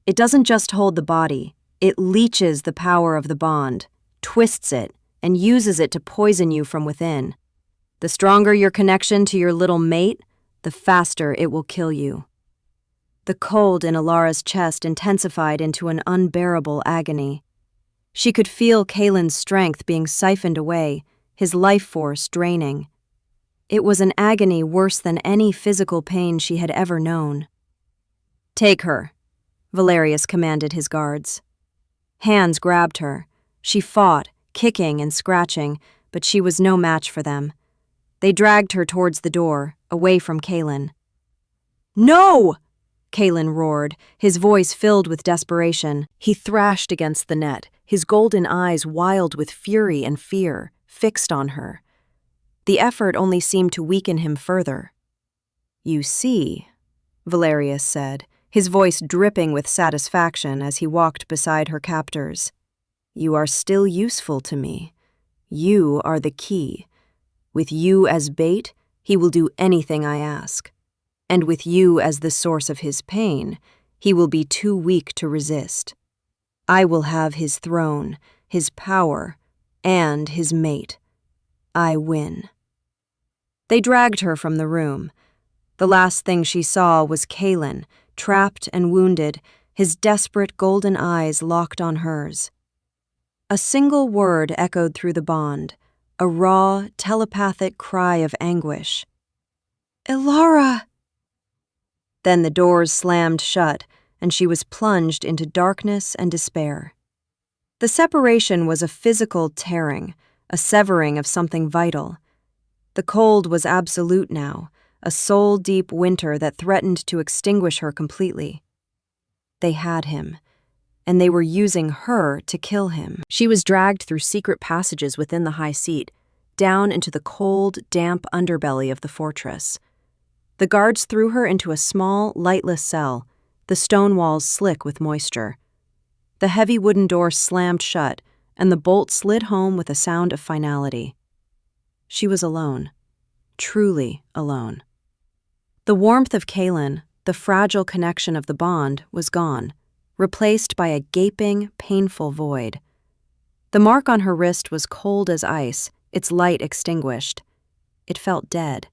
It doesn't just hold the body, it leeches the power of the bond, twists it, and uses it to poison you from within. The stronger your connection to your little mate, the faster it will kill you." The cold in Alara's chest intensified into an unbearable agony. She could feel Kaylin's strength being siphoned away, his life force draining. It was an agony worse than any physical pain she had ever known. "Take her," Valerius commanded his guards. Hands grabbed her. She fought, kicking and scratching, but she was no match for them. They dragged her towards the door, away from Kaylin. "No!" Kaylin roared, his voice filled with desperation. He thrashed against the net, his golden eyes wild with fury and fear, fixed on her. The effort only seemed to weaken him further. "You see," Valerius said, his voice dripping with satisfaction as he walked beside her captors. "You are still useful to me. You are the key. With you as bait, he will do anything I ask. And with you as the source of his pain, he will be too weak to resist. I will have his throne, his power, and his mate. I win." They dragged her from the room. The last thing she saw was Kaylin, trapped and wounded, his desperate golden eyes locked on hers. A single word echoed through the bond, a raw, telepathic cry of anguish. "Ilara!" Then the doors slammed shut, and she was plunged into darkness and despair. The separation was a physical tearing, a severing of something vital. The cold was absolute now, a soul-deep winter that threatened to extinguish her completely. They had him, and they were using her to kill him. She was dragged through secret passages within the high seat, down into the cold, damp underbelly of the fortress. The guards threw her into a small, lightless cell, the stone walls slick with moisture. The heavy wooden door slammed shut, and the bolt slid home with a sound of finality. She was alone, truly alone. The warmth of Kaylin, the fragile connection of the bond, was gone, replaced by a gaping, painful void. The mark on her wrist was cold as ice, its light extinguished. It felt dead.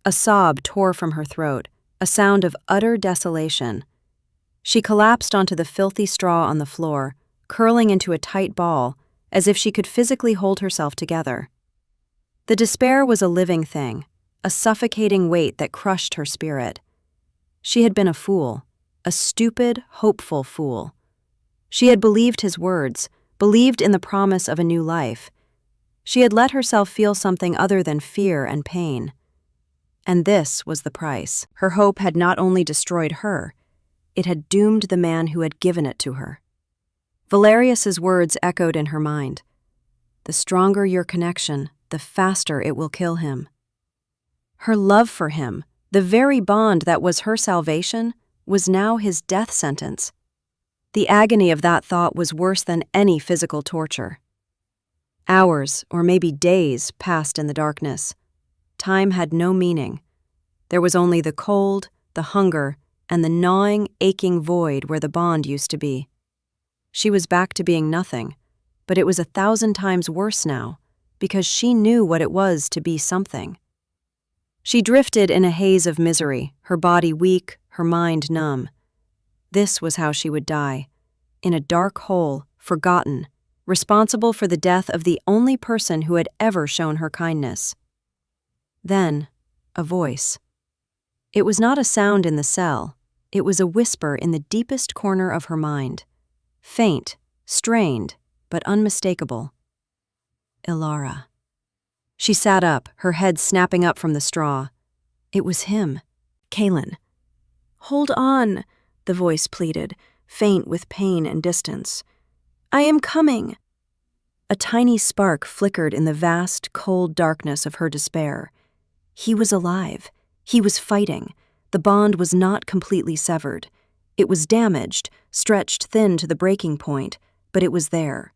A sob tore from her throat, a sound of utter desolation. She collapsed onto the filthy straw on the floor, curling into a tight ball, as if she could physically hold herself together. The despair was a living thing, a suffocating weight that crushed her spirit. She had been a fool, a stupid, hopeful fool. She had believed his words, believed in the promise of a new life. She had let herself feel something other than fear and pain. And this was the price. Her hope had not only destroyed her, it had doomed the man who had given it to her. Valerius's words echoed in her mind. The stronger your connection, the faster it will kill him. Her love for him, the very bond that was her salvation, was now his death sentence. The agony of that thought was worse than any physical torture. Hours, or maybe days, passed in the darkness. Time had no meaning. There was only the cold, the hunger, and the gnawing, aching void where the bond used to be. She was back to being nothing, but it was 1,000 times worse now, because she knew what it was to be something. She drifted in a haze of misery, her body weak, her mind numb. This was how she would die, in a dark hole, forgotten, responsible for the death of the only person who had ever shown her kindness. Then, a voice. It was not a sound in the cell. It was a whisper in the deepest corner of her mind. Faint, strained, but unmistakable. Ilara. She sat up, her head snapping up from the straw. It was him, Kaylin. "Hold on," the voice pleaded, faint with pain and distance. "I am coming." A tiny spark flickered in the vast, cold darkness of her despair. He was alive. He was fighting. The bond was not completely severed. It was damaged, stretched thin to the breaking point, but it was there.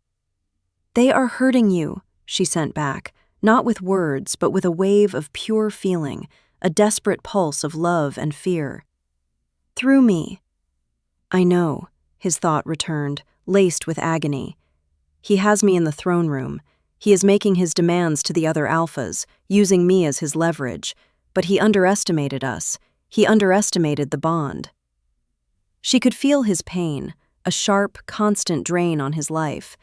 "They are hurting you," she sent back, not with words, but with a wave of pure feeling, a desperate pulse of love and fear. "Through me." "I know," his thought returned, laced with agony. "He has me in the throne room. He is making his demands to the other alphas, using me as his leverage, but he underestimated us. He underestimated the bond." She could feel his pain, a sharp, constant drain on his life,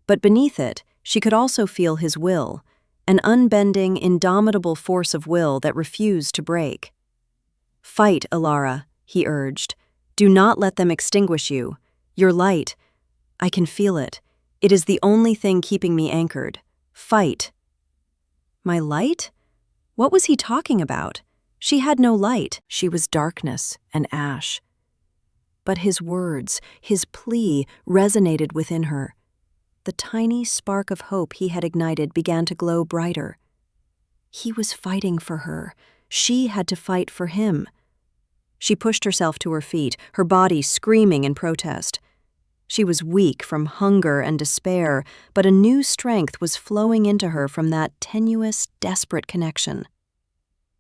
but beneath it, she could also feel his will, an unbending, indomitable force of will that refused to break. "Fight, Ilara," he urged. "Do not let them extinguish you. Your light. I can feel it. It is the only thing keeping me anchored. Fight." My light? What was he talking about? She had no light. She was darkness and ash. But his words, his plea, resonated within her. The tiny spark of hope he had ignited began to glow brighter. He was fighting for her. She had to fight for him. She pushed herself to her feet, her body screaming in protest. She was weak from hunger and despair, but a new strength was flowing into her from that tenuous, desperate connection.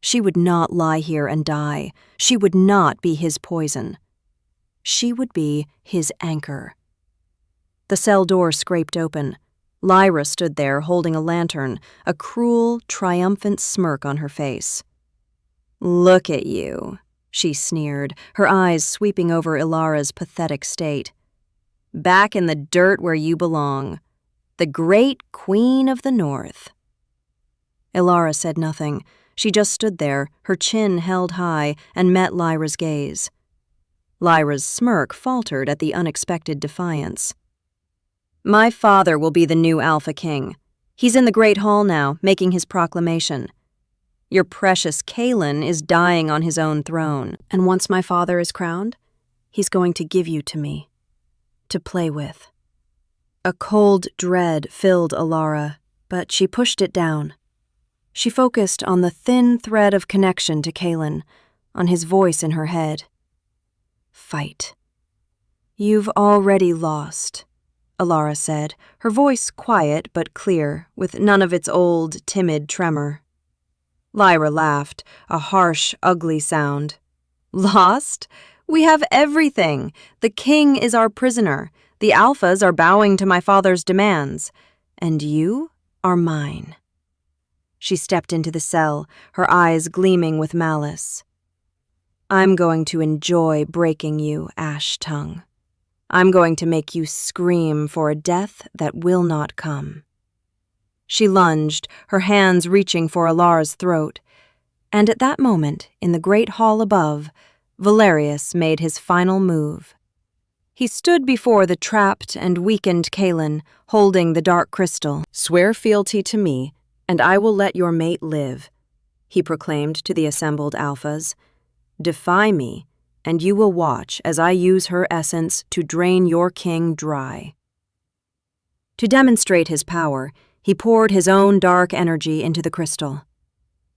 She would not lie here and die. She would not be his poison. She would be his anchor. The cell door scraped open. Lyra stood there holding a lantern, a cruel, triumphant smirk on her face. "Look at you," she sneered, her eyes sweeping over Ilara's pathetic state. "Back in the dirt where you belong. the great queen of the north." Ilara said nothing. She just stood there, her chin held high, and met Lyra's gaze. Lyra's smirk faltered at the unexpected defiance. "My father will be the new Alpha King. He's in the Great Hall now, making his proclamation. Your precious Kaelin is dying on his own throne, and once my father is crowned, he's going to give you to me, to play with." A cold dread filled Ilara, but she pushed it down. She focused on the thin thread of connection to Kaelin, on his voice in her head. "Fight. You've already lost," Ilara said, her voice quiet but clear, with none of its old, timid tremor. Lyra laughed, a harsh, ugly sound. "Lost? We have everything. The king is our prisoner. The Alphas are bowing to my father's demands. And you are mine." She stepped into the cell, her eyes gleaming with malice. "I'm going to enjoy breaking you, Ash-Tongue. I'm going to make you scream for a death that will not come." She lunged, her hands reaching for Ilara's throat. And at that moment, in the great hall above, Valerius made his final move. He stood before the trapped and weakened Kaelin, holding the dark crystal. "Swear fealty to me, and I will let your mate live," he proclaimed to the assembled Alphas. "Defy me, and you will watch as I use her essence to drain your king dry." To demonstrate his power, he poured his own dark energy into the crystal.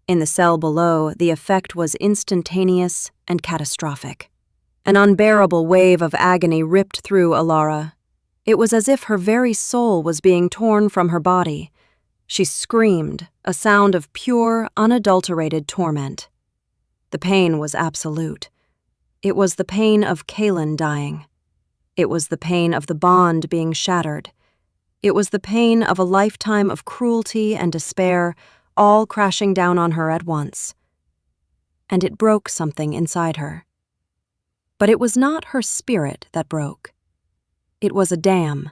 In the cell below, the effect was instantaneous and catastrophic. An unbearable wave of agony ripped through Ilara. It was as if her very soul was being torn from her body. She screamed, a sound of pure, unadulterated torment. The pain was absolute. It was the pain of Kaelin dying. It was the pain of the bond being shattered. It was the pain of a lifetime of cruelty and despair, all crashing down on her at once. And it broke something inside her. But it was not her spirit that broke. It was a dam,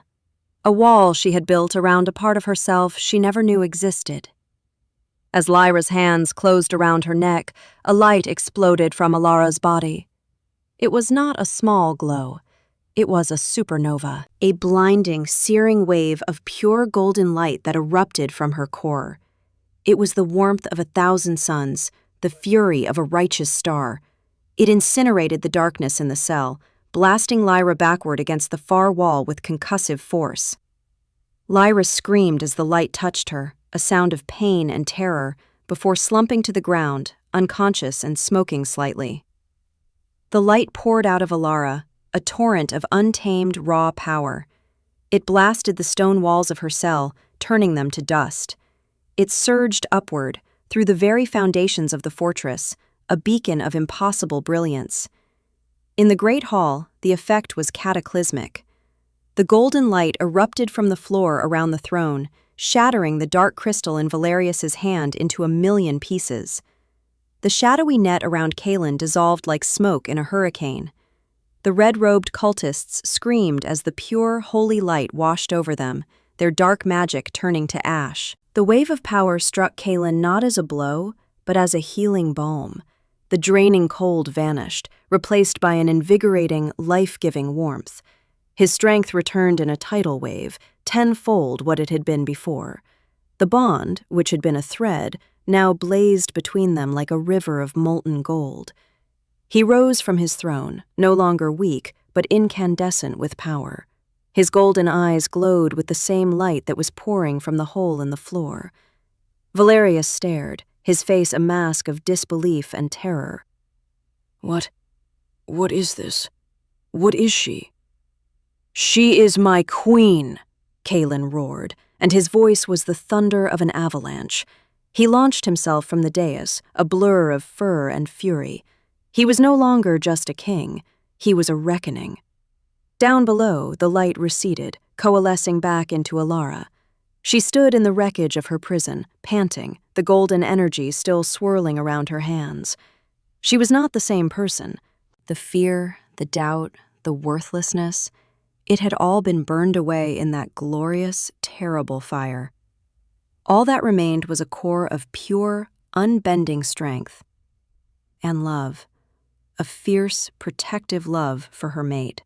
a wall she had built around a part of herself she never knew existed. As Lyra's hands closed around her neck, a light exploded from Ilara's body. It was not a small glow. It was a supernova, a blinding, searing wave of pure golden light that erupted from her core. It was the warmth of 1,000 suns, the fury of a righteous star. It incinerated the darkness in the cell, blasting Lyra backward against the far wall with concussive force. Lyra screamed as the light touched her, a sound of pain and terror, before slumping to the ground, unconscious and smoking slightly. The light poured out of Ilara, a torrent of untamed, raw power. It blasted the stone walls of her cell, turning them to dust. It surged upward, through the very foundations of the fortress, a beacon of impossible brilliance. In the great hall, the effect was cataclysmic. The golden light erupted from the floor around the throne, shattering the dark crystal in Valerius's hand into 1,000,000 pieces. The shadowy net around Kaelin dissolved like smoke in a hurricane. The red-robed cultists screamed as the pure, holy light washed over them, their dark magic turning to ash. The wave of power struck Kaelin not as a blow, but as a healing balm. The draining cold vanished, replaced by an invigorating, life-giving warmth. His strength returned in a tidal wave, tenfold what it had been before. The bond, which had been a thread, now blazed between them like a river of molten gold. He rose from his throne, no longer weak, but incandescent with power. His golden eyes glowed with the same light that was pouring from the hole in the floor. Valerius stared, his face a mask of disbelief and terror. What is this? What is she?" "She is my queen," Kaelin roared, and his voice was the thunder of an avalanche. He launched himself from the dais, a blur of fur and fury. He was no longer just a king. He was a reckoning. Down below, the light receded, coalescing back into Ilara. She stood in the wreckage of her prison, panting, the golden energy still swirling around her hands. She was not the same person. The fear, the doubt, the worthlessness, It had all been burned away in that glorious, terrible fire. All that remained was a core of pure, unbending strength and love, a fierce, protective love for her mate.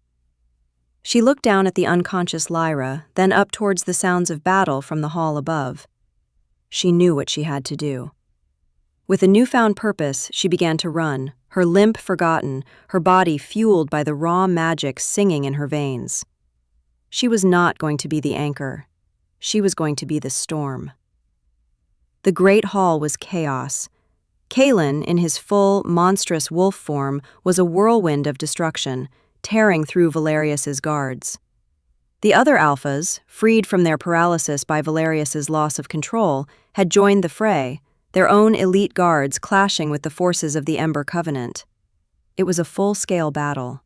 She looked down at the unconscious Lyra, then up towards the sounds of battle from the hall above. She knew what she had to do. With a newfound purpose, she began to run, her limp forgotten, her body fueled by the raw magic singing in her veins. She was not going to be the anchor. She was going to be the storm. The great hall was chaos. Kalen, in his full, monstrous wolf form, was a whirlwind of destruction, tearing through Valerius's guards. The other alphas, freed from their paralysis by Valerius's loss of control, had joined the fray, their own elite guards clashing with the forces of the Ember Covenant. It was a full-scale battle.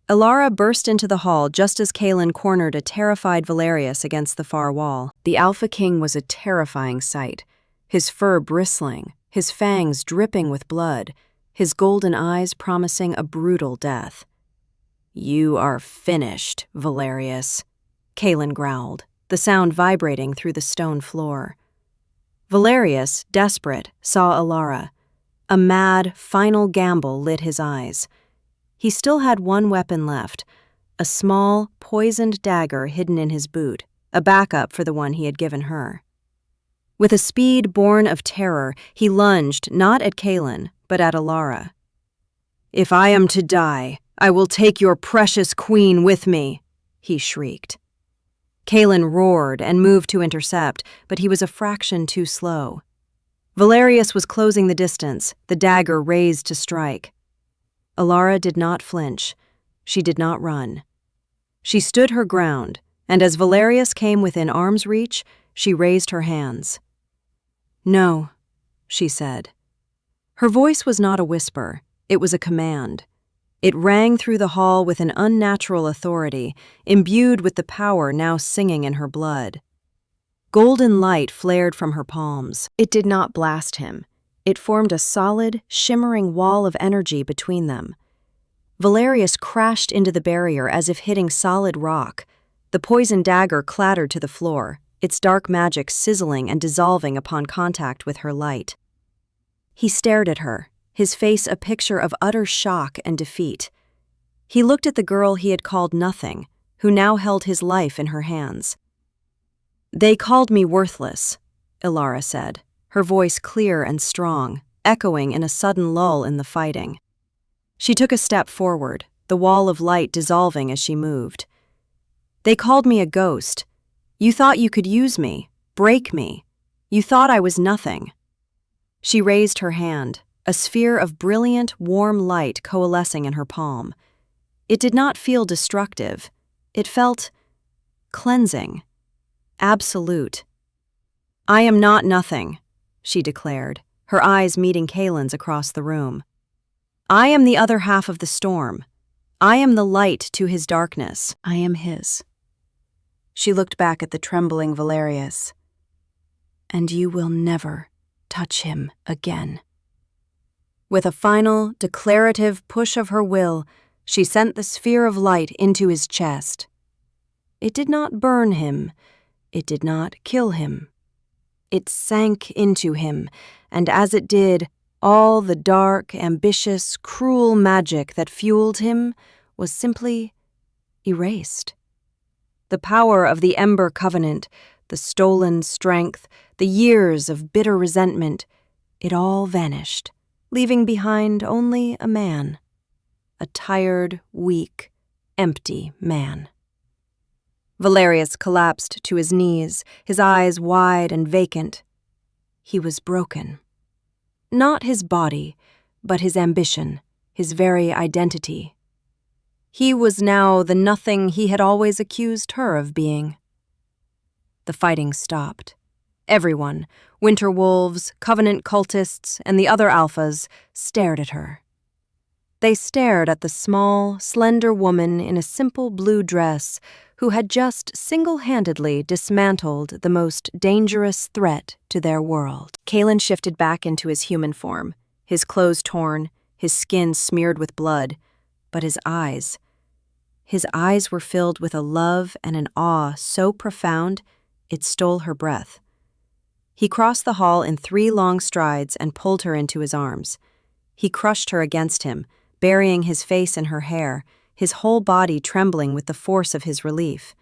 Elara burst into the hall just as Kalen cornered a terrified Valerius against the far wall. The Alpha King was a terrifying sight, his fur bristling, his fangs dripping with blood, his golden eyes promising a brutal death. "You are finished, Valerius," Kalen growled, the sound vibrating through the stone floor. Valerius, desperate, saw Elara. A mad, final gamble lit his eyes. He still had one weapon left, a small, poisoned dagger hidden in his boot, a backup for the one he had given her. With a speed born of terror, he lunged not at Kalen, but at Elara. "If I am to die, I will take your precious queen with me," he shrieked. Kalen roared and moved to intercept, but he was a fraction too slow. Valerius was closing the distance, the dagger raised to strike. Elara did not flinch. She did not run. She stood her ground, and as Valerius came within arm's reach, she raised her hands. "No," she said. Her voice was not a whisper, it was a command. It rang through the hall with an unnatural authority, imbued with the power now singing in her blood. Golden light flared from her palms. It did not blast him. It formed a solid, shimmering wall of energy between them. Valerius crashed into the barrier as if hitting solid rock. The poison dagger clattered to the floor, its dark magic sizzling and dissolving upon contact with her light. He stared at her, his face a picture of utter shock and defeat. He looked at the girl he had called nothing, who now held his life in her hands. "They called me worthless," Elara said, her voice clear and strong, echoing in a sudden lull in the fighting. She took a step forward, the wall of light dissolving as she moved. "They called me a ghost. You thought you could use me, break me. You thought I was nothing." She raised her hand, a sphere of brilliant, warm light coalescing in her palm. It did not feel destructive. It felt cleansing, absolute. "I am not nothing," she declared, her eyes meeting Kalen's across the room. "I am the other half of the storm. I am the light to his darkness. I am his." She looked back at the trembling Valerius. "And you will never touch him again." With a final, declarative push of her will, she sent the sphere of light into his chest. It did not burn him. It did not kill him. It sank into him, and as it did, all the dark, ambitious, cruel magic that fueled him was simply erased. The power of the Ember Covenant, the stolen strength, the years of bitter resentment, it all vanished, leaving behind only a man, a tired, weak, empty man. Valerius collapsed to his knees, his eyes wide and vacant. He was broken. Not his body, but his ambition, his very identity. He was now the nothing he had always accused her of being. The fighting stopped. Everyone, Winter Wolves, Covenant cultists, and the other alphas, stared at her. They stared at the small, slender woman in a simple blue dress who had just single-handedly dismantled the most dangerous threat to their world. Kalen shifted back into his human form, his clothes torn, his skin smeared with blood, but his eyes, His eyes were filled with a love and an awe so profound it stole her breath. He crossed the hall in 3 long strides and pulled her into his arms. He crushed her against him, burying his face in her hair, his whole body trembling with the force of his relief.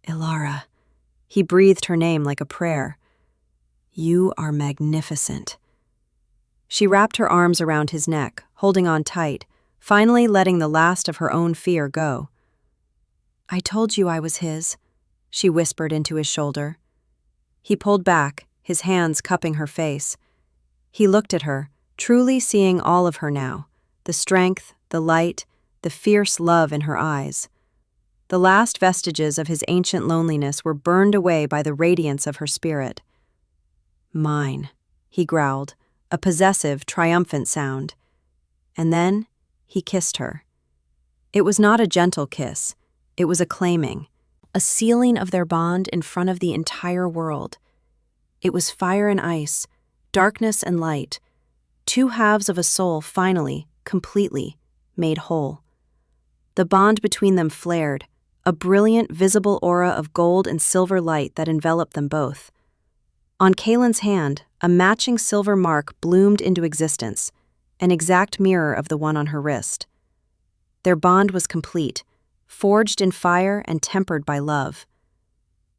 "Ilara," he breathed her name like a prayer. "You are magnificent." She wrapped her arms around his neck, holding on tight, finally letting the last of her own fear go. "I told you I was his," she whispered into his shoulder. He pulled back, his hands cupping her face. He looked at her, truly seeing all of her now, the strength, the light, the fierce love in her eyes. The last vestiges of his ancient loneliness were burned away by the radiance of her spirit. "Mine," he growled, a possessive, triumphant sound. And then he kissed her. It was not a gentle kiss. It was a claiming, a sealing of their bond in front of the entire world. It was fire and ice, darkness and light, 2 halves of a soul finally, completely, made whole. The bond between them flared, a brilliant, visible aura of gold and silver light that enveloped them both. On Kaylin's hand, a matching silver mark bloomed into existence, an exact mirror of the one on her wrist. Their bond was complete, forged in fire and tempered by love.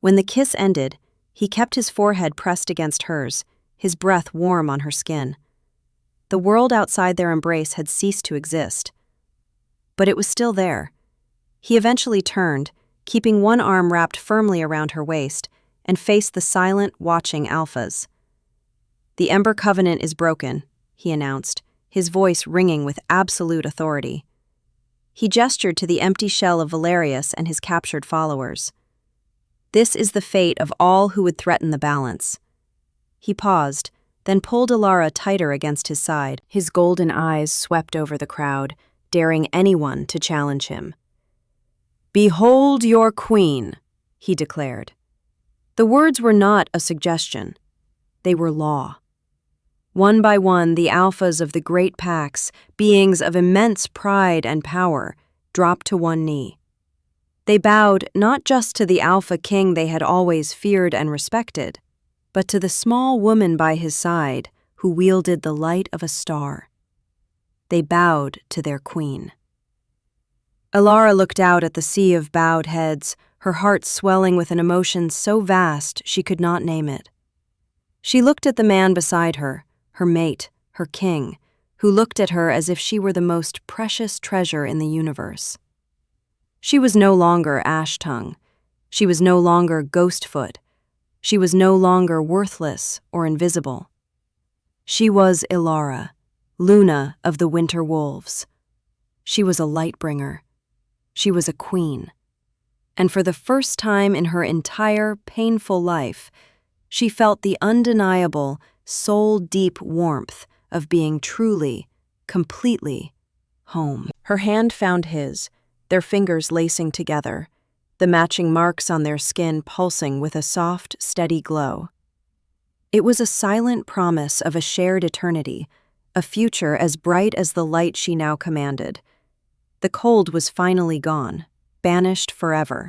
When the kiss ended, he kept his forehead pressed against hers, his breath warm on her skin. The world outside their embrace had ceased to exist. But it was still there. He eventually turned, keeping one arm wrapped firmly around her waist, and faced the silent, watching alphas. "The Ember Covenant is broken," he announced, his voice ringing with absolute authority. He gestured to the empty shell of Valerius and his captured followers. "This is the fate of all who would threaten the balance." He paused, then pulled Ilara tighter against his side. His golden eyes swept over the crowd, daring anyone to challenge him. "Behold your queen," he declared. The words were not a suggestion. They were law. One by one, the alphas of the great packs, beings of immense pride and power, dropped to one knee. They bowed not just to the alpha king they had always feared and respected, but to the small woman by his side who wielded the light of a star. They bowed to their queen. Ilara looked out at the sea of bowed heads, her heart swelling with an emotion so vast she could not name it. She looked at the man beside her mate, her king, who looked at her as if she were the most precious treasure in the universe. She was no longer Ash-Tongue. She was no longer Ghostfoot. She was no longer worthless or invisible. She was Ilara, Luna of the Winter Wolves. She was a Lightbringer. She was a queen. And for the first time in her entire painful life, she felt the undeniable, soul-deep warmth of being truly, completely home. Her hand found his, their fingers lacing together, the matching marks on their skin pulsing with a soft, steady glow. It was a silent promise of a shared eternity, a future as bright as the light she now commanded. The cold was finally gone, banished forever.